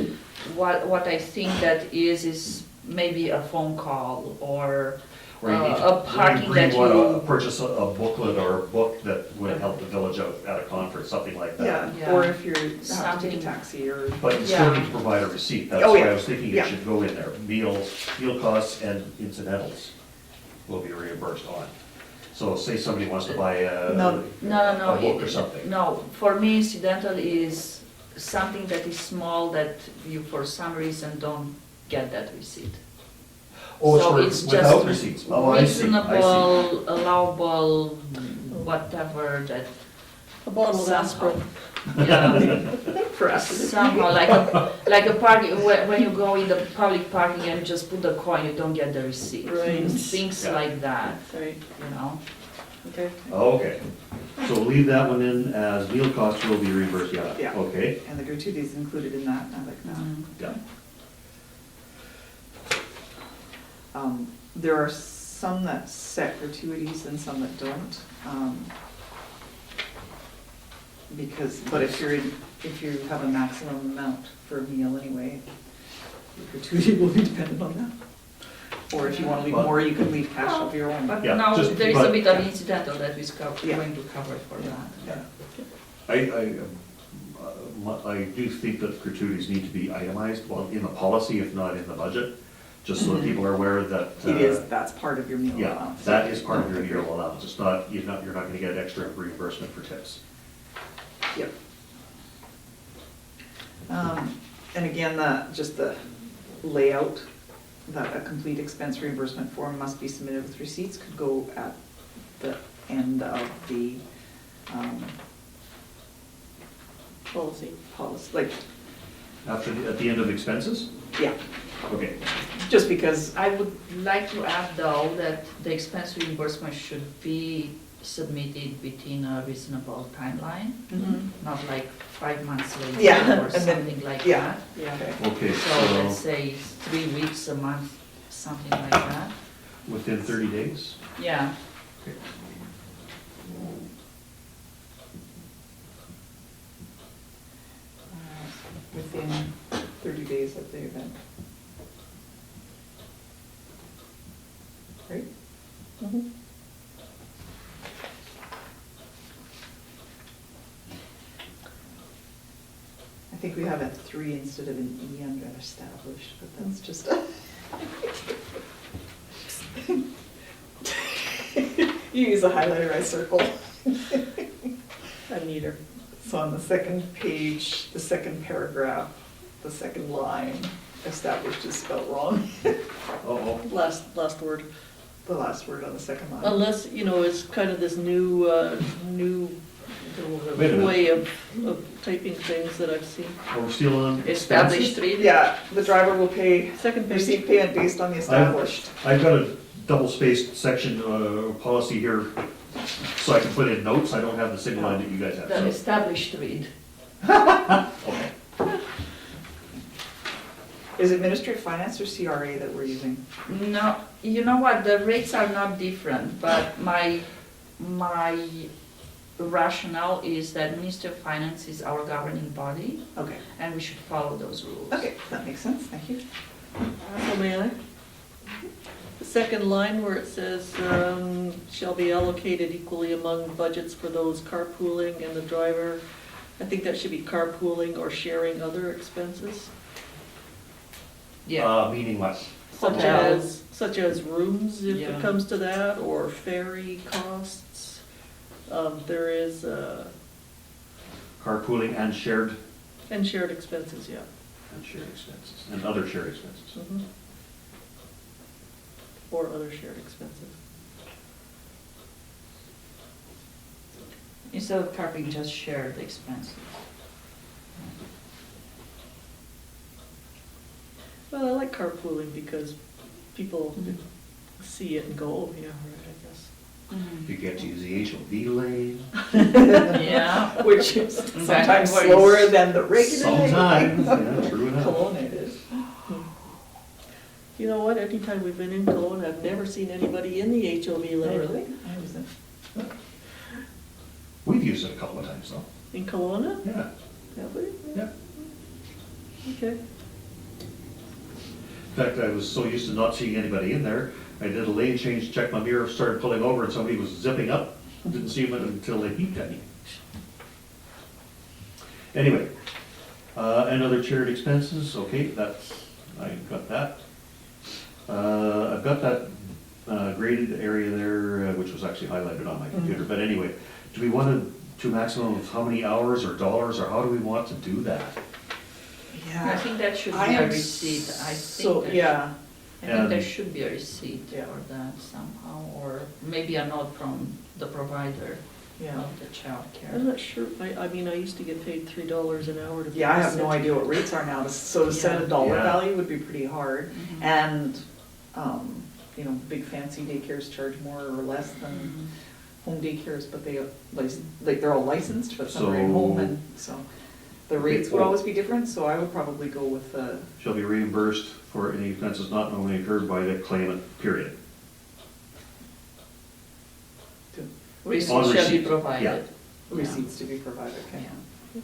S6: what I think that is maybe a phone call or
S3: Or you need
S6: a
S3: to,
S6: parking
S3: or
S6: that
S3: you want to
S6: you,
S3: purchase a booklet or a book that would help the village out at a conference, something like that.
S1: yeah, or if you're, have to take
S6: Something-
S1: a taxi or,
S3: But you still
S6: Yeah.
S3: need to provide a receipt, that's
S1: Oh,
S3: why
S1: yeah.
S3: I was thinking
S1: Yeah.
S3: it should go in there. Meal costs and incidentals will be reimbursed on. So say somebody wants to buy a
S1: No.
S6: no,
S3: a book or something.
S6: No, for me incidental is something that is small that you for some reason don't get that receipt.
S3: Oh,
S6: So
S3: it's
S6: it's
S3: for, without
S6: just
S3: receipts. Oh, I see, I see.
S6: Reasonable, allowable, whatever that,
S2: A bottle of
S6: somehow.
S2: aspirin.
S6: yeah.
S1: for us.
S6: Somehow, like a parking, when you go in the public parking and you just put the coin, you don't get the receipt.
S2: Right.
S6: Things
S3: Yeah.
S6: like that,
S2: Right,
S6: you know?
S2: okay.
S3: Okay, so leave that one in as meal costs will be reimbursed, yeah,
S1: Yeah.
S3: okay,
S1: And the gratuities included in that, I like that.
S3: yeah.
S1: There are some that set gratuities and some that don't. Because, but if you have a maximum amount for a meal anyway, your gratuity will be dependent on that. Or if you want to leave more, you can leave cash of your own.
S6: But
S3: Yeah,
S6: now
S3: just-
S6: there is a
S3: but-
S6: bit of incidental that is
S1: Yeah.
S6: going to cover for that.
S1: Yeah.
S3: I do think that gratuities need to be itemized, well, in the policy, if not in the budget, just so that people are aware that.
S1: It is, that's part of your meal
S3: Yeah,
S1: allowance.
S3: that is part of your meal allowance, it's not, you're not gonna get extra reimbursement for tips.
S1: Yep. And again, just the layout, that a complete expense reimbursement form must be submitted with receipts, could go at the end of the
S2: Policy.
S1: policy, like,
S3: At the end of expenses?
S1: yeah,
S3: Okay,
S1: just because,
S6: I would like to add though that the expense reimbursement should be submitted within a reasonable timeline,
S1: Mhm.
S6: not like 5 months later
S1: Yeah,
S6: or
S1: and then-
S6: something like
S1: yeah.
S6: that.
S2: Yeah.
S3: okay,
S6: So let's
S3: so
S6: say 3 weeks, a month, something like that.
S3: within 30 days?
S6: Yeah,
S3: Okay.
S1: within 30 days of the event. Right?
S2: Mhm.
S1: I think we have a 3 instead of an E under established, but that's just. You use a highlighter, I circle.
S2: A meter.
S1: So on the second page, the second paragraph, the second line, established is spelled wrong.
S3: Uh-oh.
S2: Last word.
S1: The last word on the second line.
S2: Unless, you know, it's kind of this new
S3: Wait a minute.
S2: way of typing things that I've seen.
S3: Are we still on
S6: established
S3: expenses?
S6: rate.
S1: Yeah, the driver will pay
S2: Second page.
S1: receipt payment based on the established.
S3: I've got a double-spaced section policy here, so I can put in notes, I don't have the same line that you guys
S6: The
S3: have.
S6: established rate.
S3: Okay.
S1: Is it administrative finance or CRA that we're using?
S6: No, you know what, the rates are not different, but my rationale is that Ministry of Finance is our governing body,
S1: Okay,
S6: and we should follow those rules.
S1: okay, that makes sense, thank you.
S2: So may I? The second line where it says, shall be allocated equally among budgets for those carpooling and the driver, I think that should be carpooling or sharing other expenses.
S6: Yeah,
S3: Meaning what?
S2: Such as rooms, if
S6: Yeah.
S2: it comes to that, or ferry costs. There is,
S3: Carpooling and shared
S2: expenses, yeah.
S3: expenses, and other shared expenses.
S2: Mhm. Or other shared expenses.
S6: instead of carping, just share the expenses.
S2: Well, I like carpooling because people
S6: Mhm.
S2: see it and go, oh, yeah, right, I guess.
S3: You get to use the HOV lane.
S6: Yeah.
S1: Which is
S6: That's
S1: sometimes
S6: what
S1: slower
S6: is-
S1: than the regular. lane.
S3: Sometimes, yeah, true enough.
S1: Kelowna it is.
S2: You know what, anytime we've been in Cologne, I've never seen anybody in the HOV
S1: Oh,
S2: lane.
S1: really? I was in.
S3: We've used it a couple of times though.
S2: In Kelowna?
S3: Yeah,
S2: Have we?
S3: yeah.
S2: Okay.
S3: In fact, I was so used to not seeing anybody in there, I did a lane change, checked my mirror, started pulling over, and somebody was zipping up. Didn't see him until they beeped at me. Anyway, and other charity expenses, okay, I got that. I've got that graded area there, which was actually highlighted on my computer, but anyway, do we want to maximum of how many hours or dollars, or how do we want to do that?
S1: Yeah.
S6: I think that should be
S1: I
S6: a
S1: am
S6: receipt, I
S1: So,
S6: think,
S1: yeah,
S6: I think there
S3: And-
S6: should be a receipt
S1: Yeah.
S6: for that somehow, or maybe a note from the provider
S1: yeah.
S6: of the
S2: I'm
S6: childcare.
S2: not sure, I mean, I used to get paid $3 an hour to.
S1: Yeah, I have no
S2: babysit.
S1: idea what rates are now, so to set a
S6: Yeah.
S1: dollar
S3: Yeah.
S1: value would be pretty hard.
S6: Mhm.
S1: And, you know, big fancy daycares charge more or less than
S6: Mhm.
S1: home daycares, but like, they're all licensed, but some are in
S3: So-
S1: home, and so the rates would always be different, so I would probably go with
S3: Shall be reimbursed for any expenses not normally incurred by the claimant, period.
S6: Receipt
S3: On
S6: shall be
S3: receipt,
S6: provided.
S3: yeah.
S1: receipts to be provided, okay?
S6: Yeah.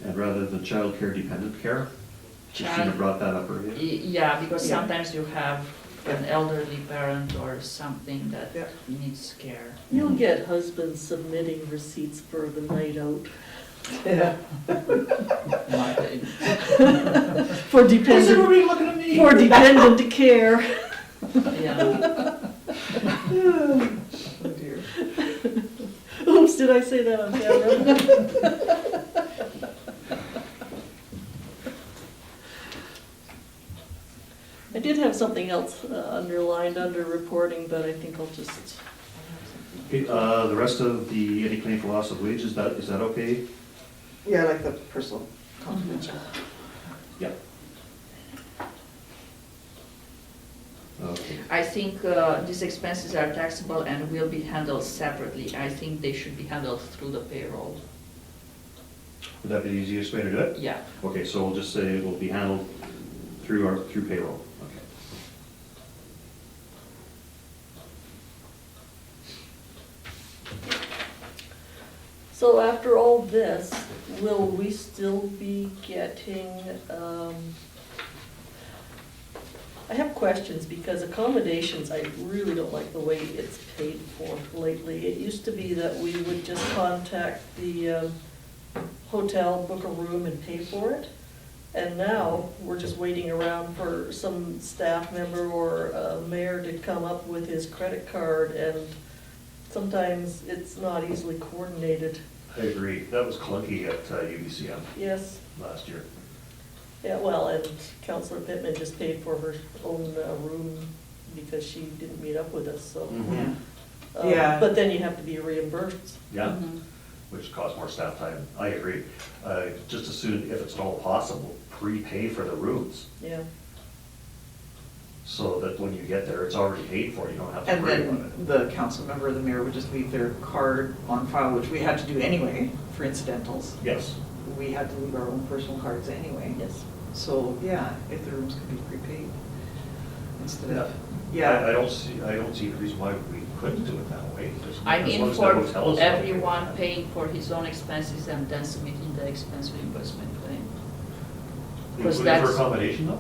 S3: And rather than child care, dependent care? Christina
S6: Child-
S3: brought that up earlier.
S6: Yeah, because
S1: Yeah.
S6: sometimes you have an elderly parent or something that
S1: Yeah.
S6: needs care.
S2: You'll get husbands submitting receipts for the night out
S1: Yeah.
S2: for dependent,
S3: looking at me?
S2: for dependent care.
S6: Yeah.
S1: Oh dear.
S2: Oops, did I say that on camera? I did have something else underlined under reporting, but I think I'll just,
S3: Okay, the rest of the, any claim for loss of wages, is that okay?
S1: Yeah, I like the personal confidential.
S3: Yep. Okay.
S6: I think these expenses are taxable and will be handled separately. I think they should be handled through the payroll.
S3: Would that be the easiest way to do it?
S6: Yeah.
S3: Okay, so we'll just say it will be handled through payroll. Okay.
S2: so after all this, will we still be getting, I have questions because accommodations, I really don't like the way it's paid for lately. It used to be that we would just contact the hotel, book a room and pay for it. And now, we're just waiting around for some staff member or a mayor to come up with his credit card, and sometimes it's not easily coordinated.
S3: I agree. That was clunky at UBCM
S2: Yes,
S3: last year.
S2: yeah, well, and Councillor Pittman just paid for her own room because she didn't meet up with us, so.
S3: Mhm.
S1: Yeah.
S2: But then you have to be reimbursed.
S3: Yeah,
S6: Mhm.
S3: which costs more staff time. I agree. Just as soon, if it's at all possible, prepay for the rooms,
S2: Yeah,
S3: so that when you get there, it's already paid for, you don't have to
S1: And
S3: worry about
S1: then
S3: it.
S1: the council member or the mayor would just leave their card on file, which we had to do anyway for incidentals.
S3: Yes.
S1: We had to leave our own personal cards anyway.
S2: yes.
S1: So, yeah, if the rooms could be prepaid instead of,
S3: I
S1: yeah.
S3: don't see the reason why we couldn't do it that way.
S6: I
S3: As
S6: mean,
S3: long as the
S6: for
S3: hotel is okay with
S6: everyone
S3: that.
S6: paying for his own expenses and then submitting the expense reimbursement claim because
S3: Including for
S6: that's-
S3: accommodation though?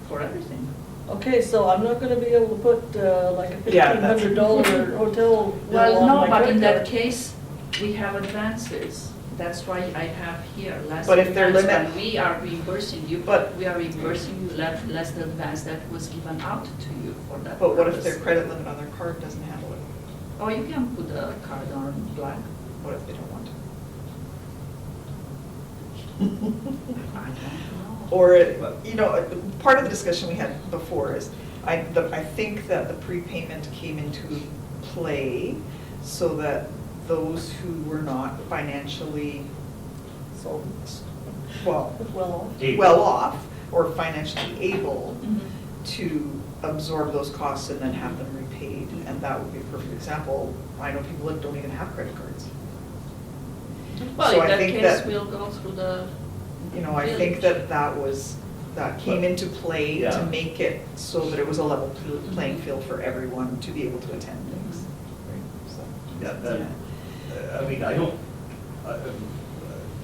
S6: for everything.
S2: Okay, so I'm not gonna be able to put like a
S1: Yeah, that's-
S2: $1,500 hotel bill
S6: Well,
S2: on
S6: no,
S2: my
S6: but in
S2: credit
S6: that
S2: card.
S6: case, we have advances. That's why I have here less
S1: But if they're
S6: advance.
S1: limit-
S6: When we are reimbursing you,
S1: But-
S6: we are reimbursing you less the advance that was given out to you for that
S1: But what if
S6: purpose.
S1: their credit limit on their card doesn't handle it?
S6: Or you can put the card on black.
S1: What if they don't want to?
S6: I don't know.
S1: Or, part of the discussion we had before is, I think that the prepayment came into play so that those who were not financially,
S2: So,
S1: well,
S3: Able.
S1: well off or financially able
S6: Mhm.
S1: to absorb those costs and then have them repaid. And that would be a perfect example. I know people that don't even have credit cards.
S6: Well,
S1: So
S6: in
S1: I
S6: that
S1: think
S6: case,
S1: that-
S6: we'll go through the,
S1: I think that came into play
S3: Yeah.
S1: to make it so that it was a level playing field for everyone to be able to attend things. So,
S3: Yeah, then, I mean, I don't,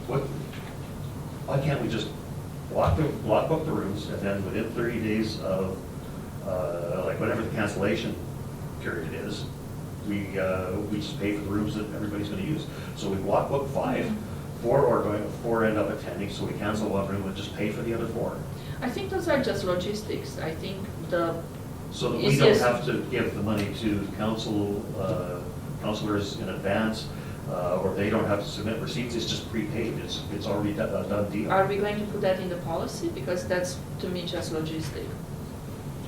S3: what, why can't we just block book the rooms, and then within 30 days of, like, whatever the cancellation period is, we just pay for the rooms that everybody's gonna use. So we block book 5, 4 end up attending, so we cancel one room and just pay for the other 4.
S6: I think those are just logistics. I think the,
S3: So that we don't
S6: Easiest.
S3: have to give the money to counselors in advance, or they don't have to submit receipts, it's just prepaid, it's already a done deal.
S6: are we going to put that in the policy? Because that's, to me, just logistic,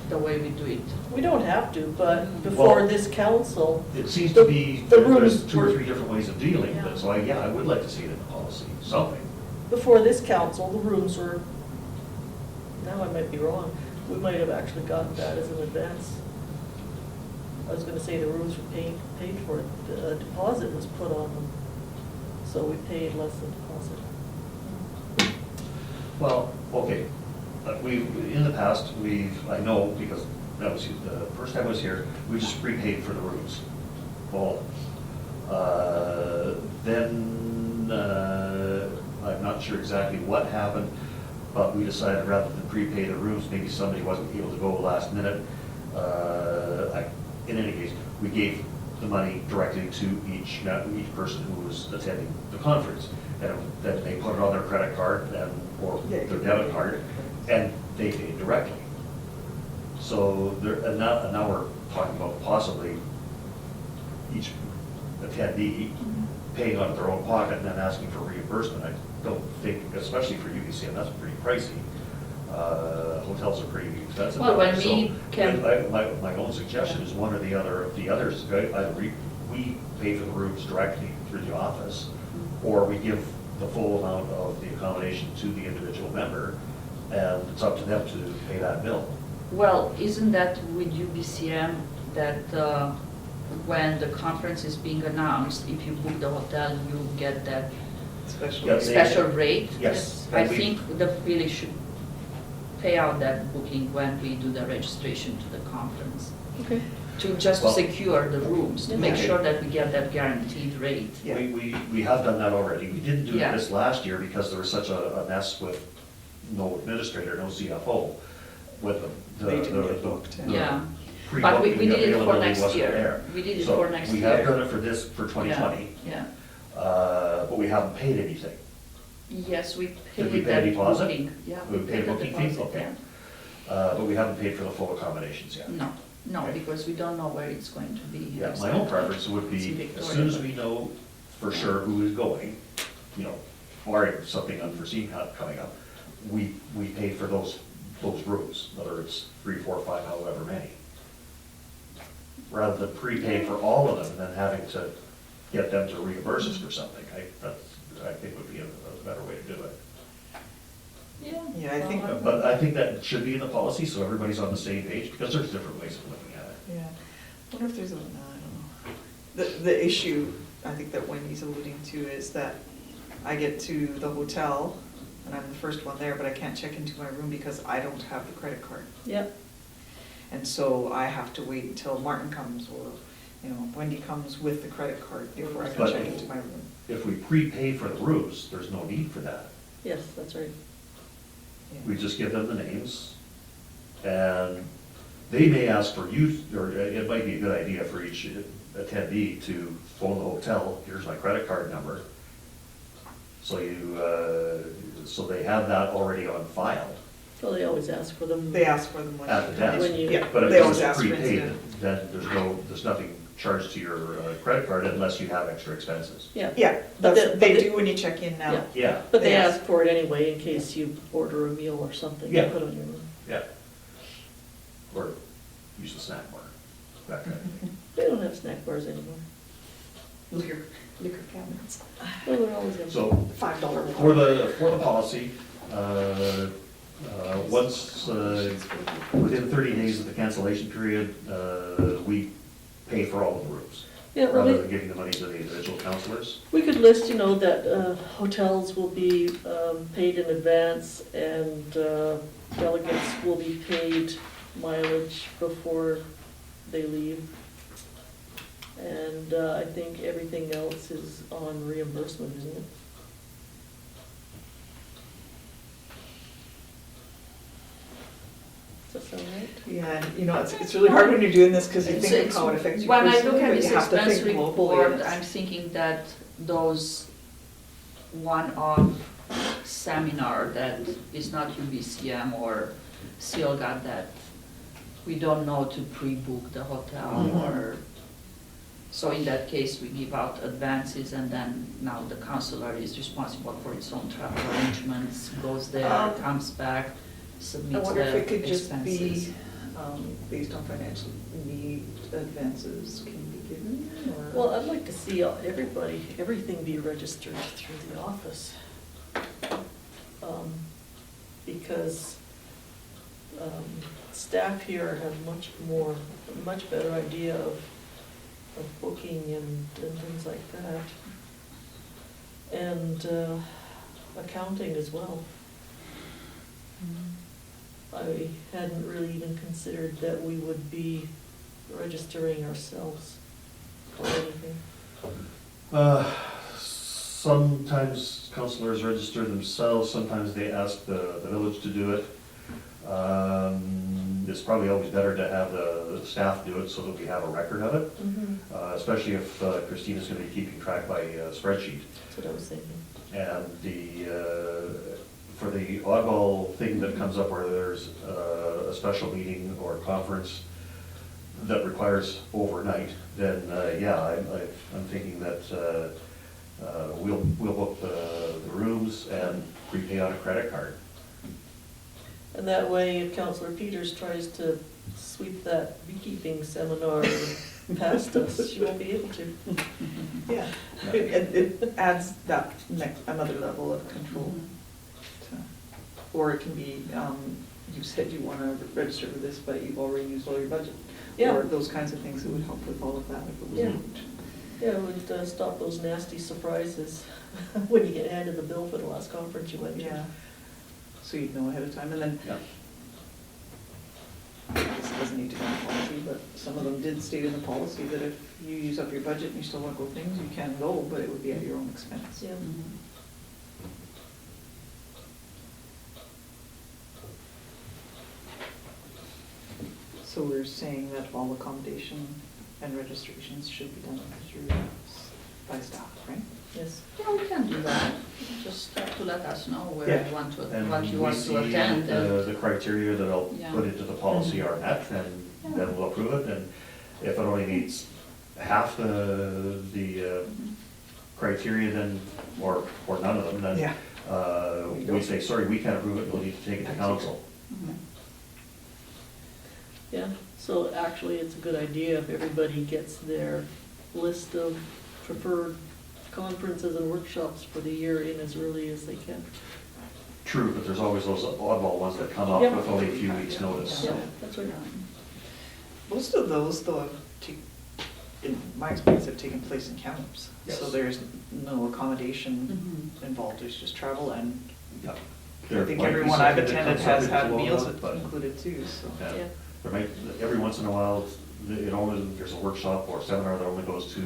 S6: the way we do it.
S2: we don't have to, but before
S3: Well-
S2: this council,
S3: It seems to be,
S2: The
S3: there's
S2: rooms
S3: 2 or
S2: were-
S3: 3 different ways of dealing,
S6: Yeah.
S3: but so I would like to see it in the policy, something.
S2: before this council, the rooms were, now I might be wrong, we might have actually gotten that as an advance. I was gonna say the rooms were paid for, a deposit was put on them, so we paid less than deposit.
S3: Well, okay, in the past, I know, because that was the first time I was here, we just prepaid for the rooms. Well, then, I'm not sure exactly what happened, but we decided rather than prepay the rooms, maybe somebody wasn't able to go last minute. In any case, we gave the money directly to each person who was attending the conference. And then they put it on their credit card or
S1: Yeah.
S3: their debit card, and they paid directly. So and now we're talking about possibly each attendee paying out of their own pocket and then asking for reimbursement. I don't think, especially for UBCM, that's pretty pricey. Hotels are pretty expensive.
S6: Well, when
S3: So,
S6: we can-
S3: My own suggestion is one or the other of the others, either we pay for the rooms directly through the office, or we give the full amount of the accommodation to the individual member, and it's up to them to pay that bill.
S6: Well, isn't that with UBCM that when the conference is being announced, if you book the hotel, you get that
S1: Especially.
S3: Yeah,
S6: special rate?
S3: Yes.
S6: I
S3: And we-
S6: think the village should pay out that booking when we do the registration to the conference,
S2: Okay.
S6: just to
S3: Well-
S6: secure the rooms, to make
S3: Okay.
S6: sure that we get that guaranteed rate.
S1: Yeah.
S3: We have done that already. We didn't do
S6: Yeah.
S3: this last year because there was such a mess with no administrator, no CFO, with the.
S1: They didn't get booked,
S6: Yeah. But
S3: Pre-booking
S6: we did it for
S3: availability
S6: next
S3: wasn't
S6: year.
S3: there.
S6: We did it
S3: So
S6: for next
S3: we have
S6: year.
S3: done it for 2020,
S6: Yeah.
S3: but we haven't paid anything.
S6: Yes, we
S3: Did we
S6: paid
S3: pay a
S6: that
S3: deposit?
S6: booking. Yeah,
S3: We paid
S6: the
S3: a booking fee?
S6: deposit,
S3: Okay.
S6: yeah.
S3: But we haven't paid for the full accommodations yet.
S6: No,
S3: Okay.
S6: because we don't know where it's going to be.
S3: Yeah, my own preference would
S6: It's
S3: be,
S6: in
S3: as soon as
S6: Victoria.
S3: we know for sure who is going, barring something unforeseen coming up, we pay for those rooms, whether it's 3, 4, 5, however many. Rather than prepay for all of them and then having to get them to reimburse us for something, I think would be a better way to do it.
S1: Yeah, I think-
S6: well,
S3: But I think that should be in the policy, so everybody's on the same page, because there's different ways of looking at it.
S1: Yeah, I wonder if there's no, I don't know. The issue, I think that Wendy's alluding to is that I get to the hotel, and I'm the first one there, but I can't check into my room because I don't have the credit card.
S2: Yep.
S1: And so I have to wait until Martin comes, or, Wendy comes with the credit card before I can
S3: But-
S1: check into my room.
S3: If we prepay for the rooms, there's no need for that.
S2: Yes, that's right.
S1: Yeah.
S3: We just give them the names, and they may ask for use, or it might be a good idea for each attendee to phone the hotel, here's my credit card number. So so they have that already on file
S2: So they always ask for them.
S1: They ask for them when.
S3: at the desk.
S2: When you-
S1: Yeah,
S3: But if
S1: they
S3: it's
S1: always ask for
S3: prepaid,
S1: incident.
S3: then there's nothing charged to your credit card unless you have extra expenses.
S2: Yeah.
S1: Yeah,
S2: But
S1: that's,
S2: the-
S1: they
S2: but the-
S1: do when you check in now.
S2: Yeah.
S3: Yeah,
S2: But they
S1: They
S2: ask for it anyway in case you order a meal or something. You
S3: Yeah.
S2: put on your room.
S3: yeah. Or use the snack bar, that kind of thing.
S2: They don't have snack bars anymore.
S1: Liquor cabinets,
S2: Well, they're always empty.
S3: So
S1: $5.
S3: for the policy, once, within 30 days of the cancellation period, we pay for all of the rooms,
S2: Yeah, well,
S3: rather than giving the money to the individual counselors.
S2: we could list, that hotels will be paid in advance and delegates will be paid mileage before they leave. And I think everything else is on reimbursement, isn't it? Does that sound right?
S1: Yeah, and it's really hard when you're doing this because you think of
S6: It's-
S1: how it affects you
S6: When I
S1: personally,
S6: look at
S1: but
S6: this
S1: you have to
S6: expense
S1: think globally.
S6: report, I'm thinking that those one-off seminar that is not UBCM or CILGA that we don't know to pre-book the hotel
S1: Mhm.
S6: or, so in that case, we give out advances and then now the counselor is responsible for its own travel arrangements, goes there, comes back,
S1: I
S6: submits
S1: wonder if it
S6: the
S1: could just
S6: expenses.
S1: be, based on financial need, advances can be given, or?
S2: Well, I'd like to see everything be registered through the office. Because staff here have much better idea of booking and things like that. And accounting as well. I hadn't really even considered that we would be registering ourselves or anything.
S3: Sometimes counselors register themselves, sometimes they ask the village to do it. It's probably always better to have the staff do it so that we have a record of it, especially if Christina's gonna be keeping track by spreadsheet.
S2: That's what I was thinking.
S3: And for the oddball thing that comes up where there's a special meeting or conference that requires overnight, then, I'm thinking that we'll book the rooms and prepay on a credit card.
S2: And that way, if Counselor Peters tries to sweep that beekeeping seminar past us, she won't be able to.
S1: Yeah, it adds that another level of control. Or it can be, you said you want to register for this, but you've already used all your budget.
S2: Yeah.
S1: Or those kinds of things that would help with all of that if it was
S2: Yeah.
S1: moved.
S2: Yeah, it would stop those nasty surprises when you get handed the bill for the last conference you went to.
S1: Yeah, so you'd know ahead of time, and then,
S3: Yeah.
S1: this doesn't need to be in the policy, but some of them did state in the policy that if you use up your budget and you still want to go things, you can go, but it would be at your own expense.
S2: Yeah.
S1: So we're saying that all accommodation and registrations should be done by staff, right?
S2: Yes.
S6: Yeah, we can do that. Just have to let us know where
S1: Yeah.
S6: you want to,
S3: And
S6: what you
S3: we
S6: want
S3: see
S6: to attend. and-
S3: the criteria that I'll
S6: Yeah.
S3: put into the policy are met, then we'll approve it. And if it only meets half the criteria, then, or none of them, then
S1: Yeah.
S3: we say, sorry, we can't approve it, we'll need to take it to council.
S6: Mhm.
S2: Yeah, so actually, it's a good idea if everybody gets their list of preferred conferences and workshops for the year in as early as they can.
S3: True, but there's always those oddball ones that come up
S2: Yeah.
S3: with only a few weeks' notice.
S2: Yeah, that's right.
S1: Most of those, though, in my experience, have taken place in camps.
S3: Yes.
S1: So there's no accommodation
S6: Mhm.
S1: involved, there's just travel, and
S3: Yeah.
S1: I
S3: There
S1: think
S3: might be
S1: everyone I've
S3: something that
S1: attended
S3: comes up
S1: has
S3: in
S1: had
S3: Kelowna,
S1: meals
S3: but-
S1: included too, so.
S3: Yeah.
S2: Yeah.
S3: There might, every once in a while, there's a workshop or seminar that only goes to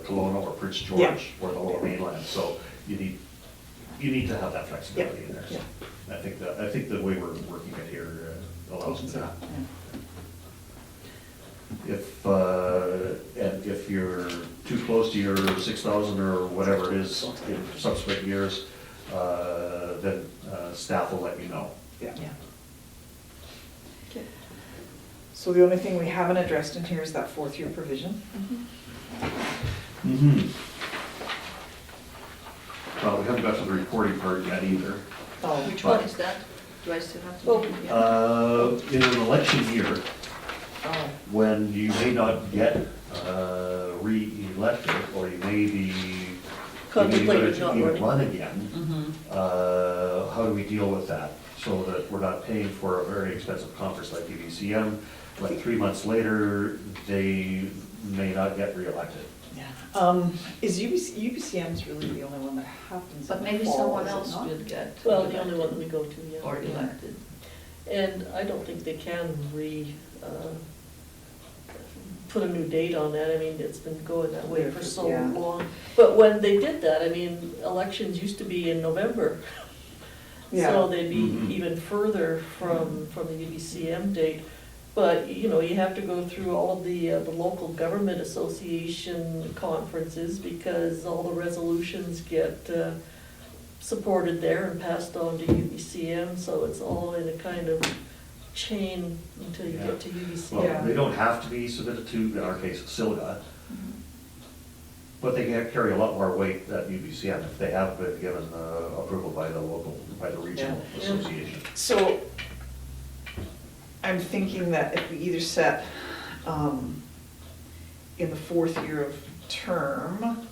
S3: Kelowna or Prince George
S1: Yeah.
S3: or the Lower Mainland, so you need to have that flexibility in there. So
S1: Yeah.
S3: I think the way we're working it here allows
S1: Opens
S3: for
S1: it
S3: that.
S1: up, yeah.
S3: And if you're close to your 6,000 or whatever it is in subsequent years, then staff will let me know.
S1: Yeah.
S2: Okay.
S1: So the only thing we haven't addressed in here is that fourth year provision.
S3: Mm-hmm. Well, we haven't got to the reporting part yet either.
S1: Oh,
S6: Which one is that? Do I still have to?
S2: Oh,
S6: Yeah.
S3: In an election year,
S1: oh,
S3: when you may not get re-elected, or you may be
S2: Contemplating not
S3: even
S2: running.
S3: run again,
S6: Mhm.
S3: how do we deal with that? So that we're not paying for a very expensive conference like UBCM, like 3 months later, they may not get re-elected.
S1: yeah. Is UBCM's really the only one that happens
S6: But
S1: in the
S6: maybe
S1: fall,
S6: someone
S1: is it
S6: else
S1: not?
S6: will get.
S2: Well, the only one that we go to, yeah.
S6: Or elected.
S2: And I don't think they can put a new date on that. I mean, it's been going that way for so
S1: Yeah.
S2: long. But when they did that, I mean, elections used to be in November.
S1: Yeah.
S2: So they'd be
S3: Mhm.
S2: even further from the UBCM date. But, you know, you have to go through all of the local government association conferences because all the resolutions get supported there and passed on to UBCM. So it's all in a kind of chain until you get to UBCM.
S1: Yeah.
S3: Well, they don't have to be submitted to, in our case, SILGA, but they can carry a lot more weight at UBCM if they have been given approval by the local, by the regional
S2: Yeah.
S3: association.
S1: So I'm thinking that if we either set in the fourth year of term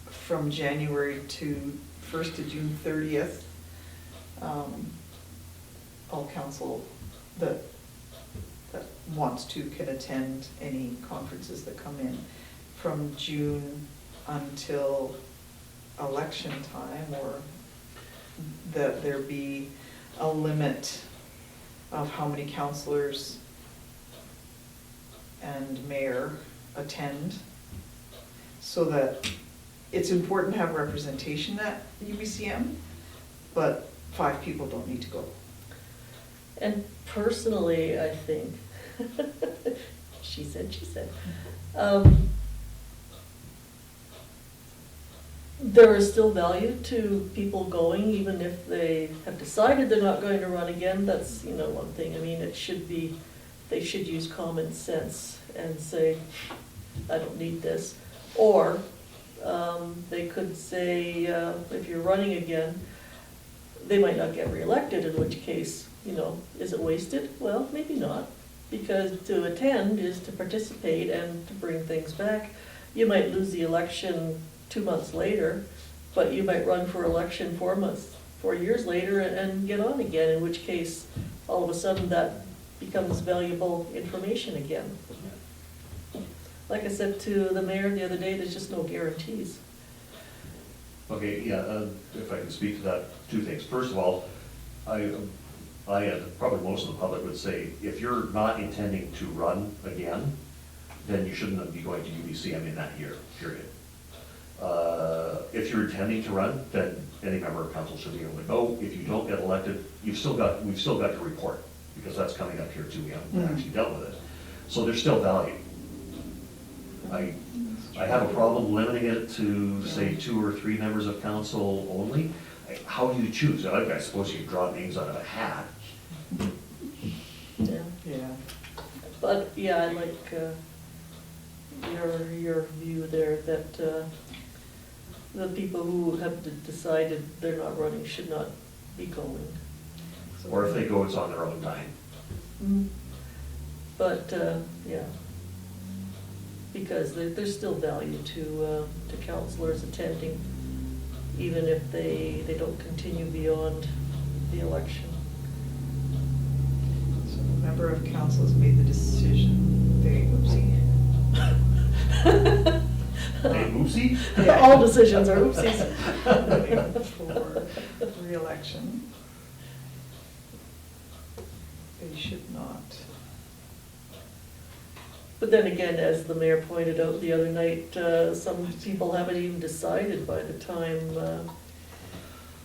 S1: from January to 1st to June 30th, all council that wants to can attend any conferences that come in from June until election time, or that there be a limit of how many councilors and mayor attend, so that it's important to have representation at UBCM, but 5 people don't need to go.
S2: And personally, I think, she said, there is still value to people going, even if they have decided they're not going to run again. That's, you know, one thing. I mean, it should be, they should use common sense and say, I don't need this. Or they could say, if you're running again, they might not get reelected, in which case, you know, is it wasted? Well, maybe not, because to attend is to participate and to bring things back. You might lose the election 2 months later, but you might run for election 4 years later and get on again, in which case, all of a sudden, that becomes valuable information again. Like I said to the mayor the other day, there's just no guarantees.
S3: Okay, yeah, if I can speak to that, 2 things. First of all, I and probably most of the public would say, if you're not intending to run again, then you shouldn't be going to UBCM in that year, period. If you're intending to run, then any member of council should be able to go. If you don't get elected, we've still got to report, because that's coming up here too. We haven't actually dealt with it. So there's still value. I have a problem limiting it to, say, 2 or 3 members of council only. How do you choose? I suppose you draw names out of a hat.
S2: Yeah.
S1: Yeah.
S2: But, yeah, I like your view there, that the people who have decided they're not running should not be going.
S3: Or if they go, it's on their own time.
S2: Mm. But, yeah, because there's still value to councilors attending, even if they don't continue beyond the election.
S1: So the member of council has made the decision, they, oopsie.
S3: Hey, oopsie?
S1: Yeah.
S2: All decisions are oopsies.
S1: For re-election. They should not.
S2: But then again, as the mayor pointed out the other night, some people haven't even decided by the time,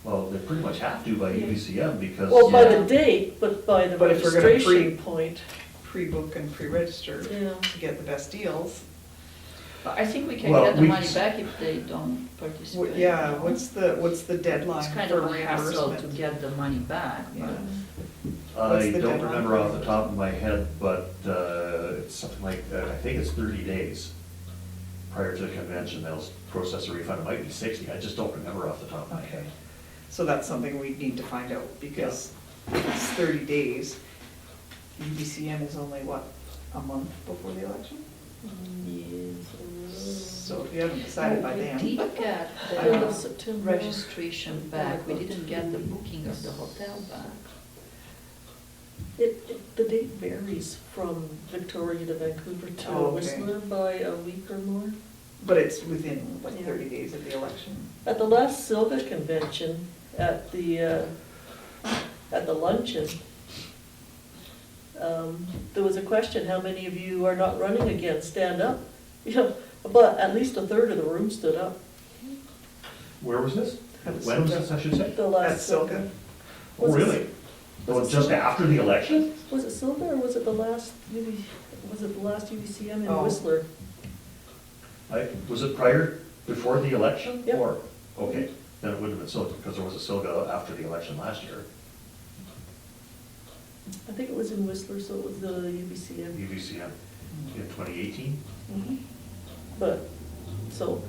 S3: Well, they pretty much have to by UBCM because.
S2: well, by
S1: Yeah.
S2: the date, but by the
S1: But if we're gonna
S2: registration point.
S1: Pre-book and pre-register
S2: Yeah.
S1: to get the best deals.
S6: But I think we can
S3: Well,
S6: get the
S3: we-
S6: money back if they don't participate.
S1: Yeah,
S6: no?
S1: what's the deadline
S6: It's kind
S1: for
S6: of a hassle to
S1: reimbursement?
S6: get the money back,
S1: Yeah.
S6: but
S1: What's
S3: I
S1: the
S3: don't
S1: deadline?
S3: remember off the top of my head, but it's something like, I think it's 30 days prior to the convention, they'll process a refund. It might be 60, I just don't remember off the top of my
S1: Okay,
S3: head.
S1: so that's something we need to find out, because if it's 30 days, UBCM is only, what, a month before the election? So if you haven't decided by
S6: we
S1: then.
S6: did get
S2: End of
S6: the
S2: September.
S6: registration back, we didn't get the booking of the hotel back.
S2: The date varies from Victoria to Vancouver to
S1: Oh, okay.
S2: Whistler by a week or more.
S1: But it's within like
S2: Yeah.
S1: 30 days of the election.
S2: At the last Silva convention, at the luncheon, there was a question, how many of you are not running again, stand up? You know, but at least a third of the room stood up.
S3: Where was this?
S1: At
S3: When was this, I should say?
S2: The last
S1: At Silva.
S3: Oh, really?
S2: Was it
S3: Just
S2: Silva?
S3: after the election?
S2: Was it Silva or was it the last UBCM in
S1: Oh.
S2: Whistler?
S3: Was it prior, before the election?
S2: Yep.
S3: Or, okay, then it would have been Silga, because there was a Silga after the election last year,
S2: I think it was in Whistler, so it was the UBCM.
S3: UVCM, in 2018.
S2: Mhm. But, so,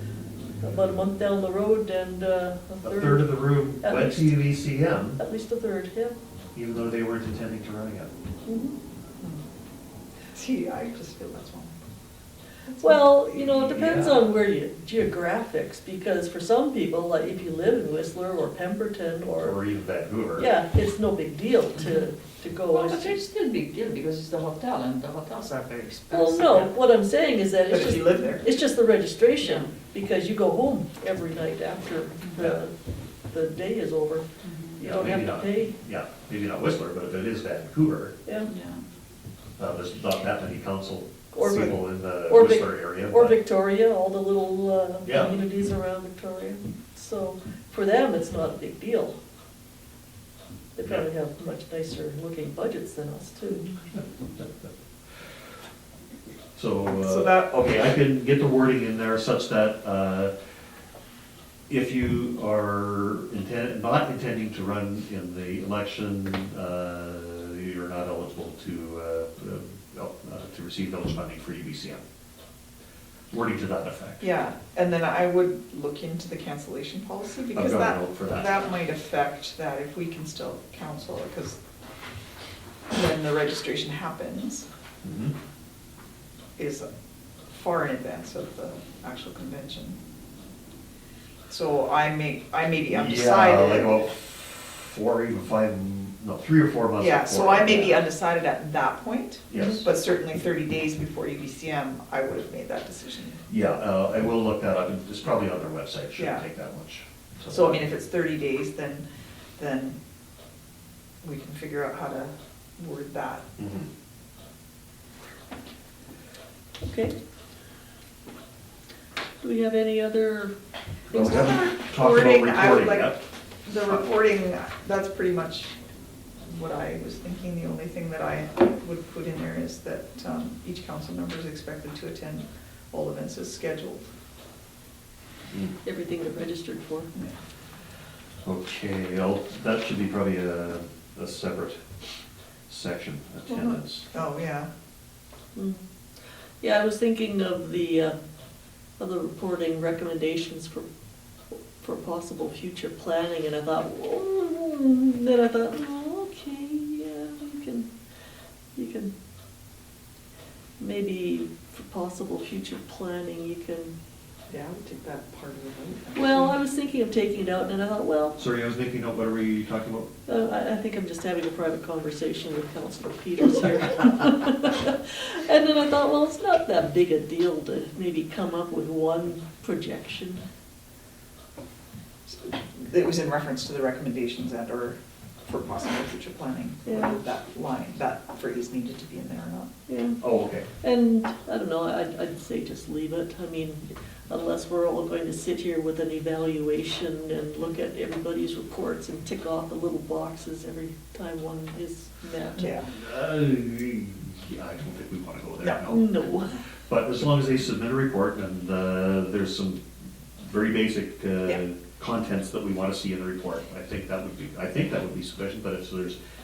S2: about a month down the road and a
S3: A third of the room
S2: At
S3: went to
S2: least.
S3: UVCM,
S2: At least a third, yeah.
S3: even though they weren't intending to run again.
S2: Mhm.
S1: See, I just feel that's wrong.
S2: Well, you know, it depends
S3: Yeah.
S2: on where you, geographics, because for some people, like if you live in Whistler or Pemberton
S3: Or
S2: or,
S3: even Vancouver.
S2: yeah, it's no big deal to go.
S6: Well, but it's still a big deal because it's the hotel and the hotels are very expensive.
S2: Well, no, what I'm saying is that
S1: But
S2: it's
S1: if you
S2: just,
S1: live there.
S2: it's just the registration, because you go home every night after the day is over. You
S3: Yeah,
S2: don't have
S3: maybe
S2: to
S3: not-
S2: pay,
S3: Yeah, maybe not Whistler, but if it is Vancouver,
S2: yeah.
S6: Yeah.
S3: there's not that many council
S2: Or Vic-
S3: people in the
S2: or Vic-
S3: Whistler area.
S2: Or
S3: but-
S2: Victoria, all the little
S3: Yeah.
S2: communities around Victoria. So for them, it's not a big deal. They probably have much nicer looking budgets than us too.
S3: So,
S1: So that-
S3: okay, I can get the wording in there such that if you are not intending to run in the election, you're not eligible to receive village funding for UBCM. Wording to that effect.
S1: Yeah, and then I would look into the cancellation policy, because
S3: got a
S1: that,
S3: note for that.
S1: that might affect that if we can still cancel it, because when the registration happens
S3: Mhm.
S1: is far in advance of the actual convention. So I may be undecided.
S3: Yeah, like about 4, even 5, no, 3 or 4 months.
S1: Yeah, so
S3: before.
S1: I may be undecided at that point.
S3: Yes.
S1: But certainly 30 days before UBCM, I would have made that decision.
S3: Yeah, I will look that up, it's probably on their website,
S1: Yeah.
S3: shouldn't take that much.
S1: So I mean, if it's 30 days, then we can figure out how to word that.
S3: Mhm.
S2: Okay. Do we have any other
S3: Well,
S2: things?
S3: we haven't talked about
S1: Reporting, I would
S3: reporting
S1: like,
S3: yet.
S1: the reporting, that's pretty much what I was thinking. The only thing that I would put in there is that each council member is expected to attend all events as scheduled.
S3: Mm.
S2: Everything they're registered for.
S3: Okay, that should be probably a separate section, attendance.
S1: Oh, yeah.
S2: Mm. Yeah, I was thinking of the reporting recommendations for possible future planning, and I thought, then I thought, oh, okay, yeah, you can, maybe for possible future planning, you can,
S1: Yeah, I would take that part of the vote.
S2: well, I was thinking of taking it out, and then I thought, well,
S3: Sorry, I was making note, what are we talking about?
S2: I think I'm just having a private conversation with Councilor Peters here. And then I thought, well, it's not that big a deal to maybe come up with one projection.
S1: It was in reference to the recommendations and or for possible future planning,
S2: Yeah.
S1: whether that line, that phrase needed to be in there or not.
S2: Yeah,
S3: Oh, okay.
S2: and I don't know, I'd say just leave it. I mean, unless we're all going to sit here with an evaluation and look at everybody's reports and tick off the little boxes every time one is met.
S1: Yeah.
S3: I don't think we want to go there, no.
S2: No.
S3: But as long as they submit a report and there's some very basic
S1: Yeah.
S3: contents that we want to see in the report, I think that would be sufficient, but if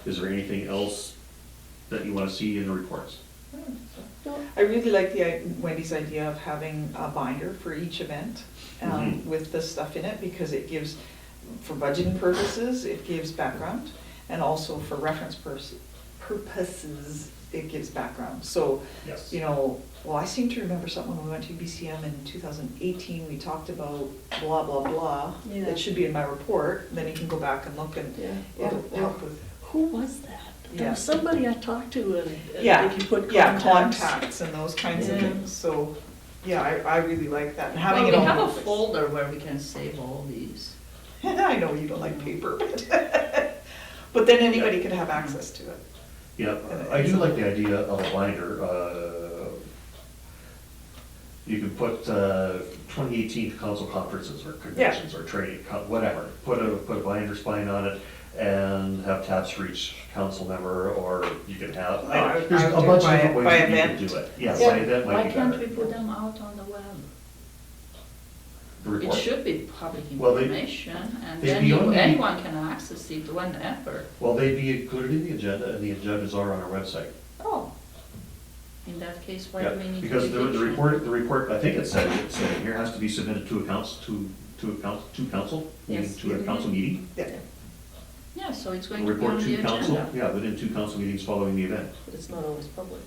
S3: is there anything else that you want to see in the reports?
S1: I really like Wendy's idea of having a binder for each event
S3: Mhm.
S1: with this stuff in it, because it gives, for budgeting purposes, it gives background, and also for reference purposes, it gives background. So,
S3: Yes.
S1: you know, well, I seem to remember something when we went to BCM in 2018, we talked about blah, blah, blah.
S2: Yeah.
S1: It should be in my report, then you can go back and look, and
S2: Yeah.
S1: it'll help with.
S2: Who was that? There
S1: Yeah.
S2: was somebody I talked to and
S1: Yeah,
S2: if you put
S1: yeah,
S2: contacts.
S1: contacts and those kinds of
S2: Yeah.
S1: things, so, yeah, I really like that, and having
S6: Well,
S1: it
S6: we
S1: all.
S6: have a
S1: in place.
S6: folder where we can save all these.
S1: I know you don't like paper, but then anybody could have access to it.
S3: Yeah, I do like the idea of a binder. You can put 2018 council conferences or conventions or training, whatever. Put a binder spine on it and have tabs for each council member, or you can have, there's a bunch of different ways
S1: by
S3: that you can
S1: event.
S3: do it. Yeah,
S1: Yeah.
S3: by event might
S6: Why
S3: be
S6: can't
S3: better.
S6: we put them out on the web?
S3: The
S6: It
S3: report.
S6: should be public
S3: Well, they-
S6: information, and
S3: they'd
S6: then
S3: be on the-
S6: anyone can access it whenever.
S3: Well, they'd be included in the agenda, and the agendas are on our website.
S6: Oh, in that case, why
S3: Yeah,
S6: do we need to?
S3: because
S6: be
S3: the
S6: patient?
S3: report, I think it said here, has to be submitted to council,
S6: Yes.
S3: to a council meeting.
S1: Yeah.
S6: Yeah, so it's
S3: The
S6: going to be
S3: report
S6: on the
S3: to council,
S6: agenda.
S3: yeah, within 2 council meetings following the event.
S2: But it's not always public.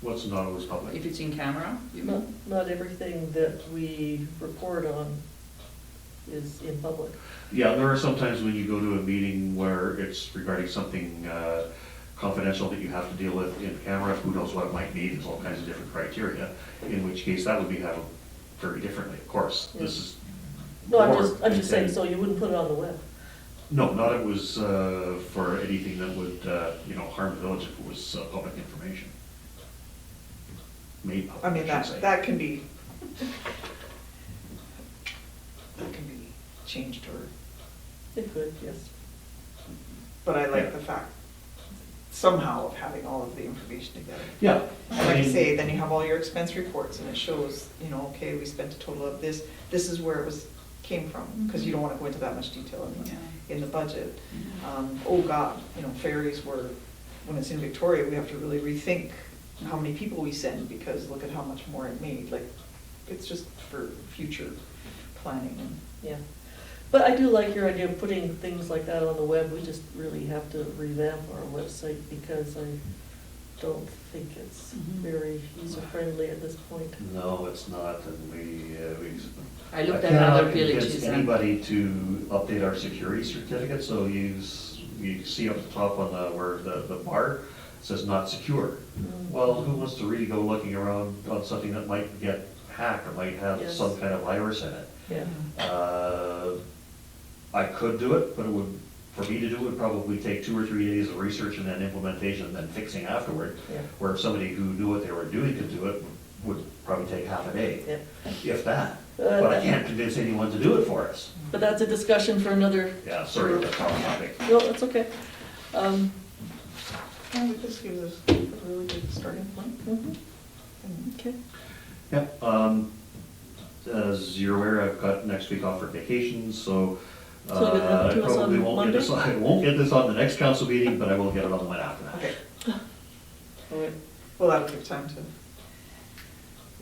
S3: What's not always public?
S6: If it's in camera, you
S2: Not,
S6: mean?
S2: not everything that we report on is in public.
S3: Yeah, there are some times when you go to a meeting where it's regarding something confidential that you have to deal with in camera, who knows what it might be, there's all kinds of different criteria, in which case that would be handled very differently, of course. This is.
S2: No, I'm
S3: more
S2: just saying,
S3: intended-
S2: so you wouldn't put it on the web.
S3: No, not if it was for anything that would, harm the village if it was public information. Made
S1: I
S3: public,
S1: mean,
S3: I should say.
S1: that can be, changed, or,
S2: It could, yes.
S1: but I like
S3: Yeah.
S1: the fact somehow of having all of the information together.
S3: Yeah.
S1: And like I say, then you have all your expense reports, and it shows, okay, we spent a total of this is where it came from, because you don't want to go into that much detail in the budget. Oh God, ferries when it's in Victoria, we have to really rethink how many people we send, because look at how much more it made, like, it's just for future planning.
S2: Yeah. But I do like your idea of putting things like that on the web. We just really have to revamp our website because I don't think it's very user-friendly at this point.
S3: No, it's not, and we
S6: I looked
S3: I
S6: at other
S3: cannot convince
S6: villages and
S3: anybody to update our security certificate, so you see up the top on where the bar says not secure. Well, who wants to really go looking around on something that might get hacked or might have
S2: Yes.
S3: some kind of virus in it?
S2: Yeah.
S3: I could do it, but for me to do it would probably take 2 or 3 days of research and then implementation and then fixing afterward.
S2: Yeah.
S3: Where if somebody who knew what they were doing could do it, would probably take half a day,
S2: Yeah.
S3: if that. But I can't convince anyone to do it for us.
S2: But that's a discussion for another.
S3: Yeah, sorry, that's off topic.
S2: No, that's okay.
S1: This gives us a really good starting point.
S2: Mhm.
S1: And
S2: Okay.
S3: Yeah, as you're aware, I've got next week off for vacation, so
S2: So you're gonna have it
S3: I
S2: to us
S3: probably
S2: on
S3: won't
S2: Monday?
S3: I won't get this on the next council meeting, but I will get it on the one after that.
S1: Okay,
S2: All right.
S1: well, that'll give time to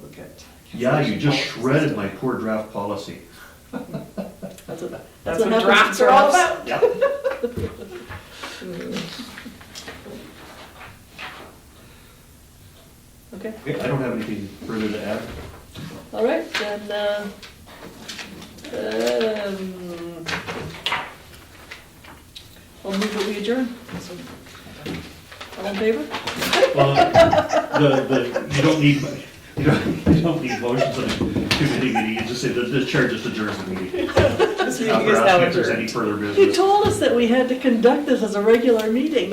S1: look at.
S3: Yeah, you just
S1: cancellation
S3: shredded
S1: policies.
S3: my poor draft policy.
S2: That's what
S1: That's what
S2: happens
S1: drafts
S2: to
S1: are all
S2: drafts.
S1: about.
S3: Yep.
S2: Okay,
S3: Okay, I don't have anything further to add.
S2: all right, then, I'll move that we adjourn. All in favor?
S3: You don't need motions on a committee meeting, you just say, the chair just adjourns the meeting.
S1: This meeting
S3: After
S1: is now
S3: asking if there's
S1: adjourned.
S3: any further
S2: You
S3: business.
S2: told us that we had to conduct this as a regular meeting.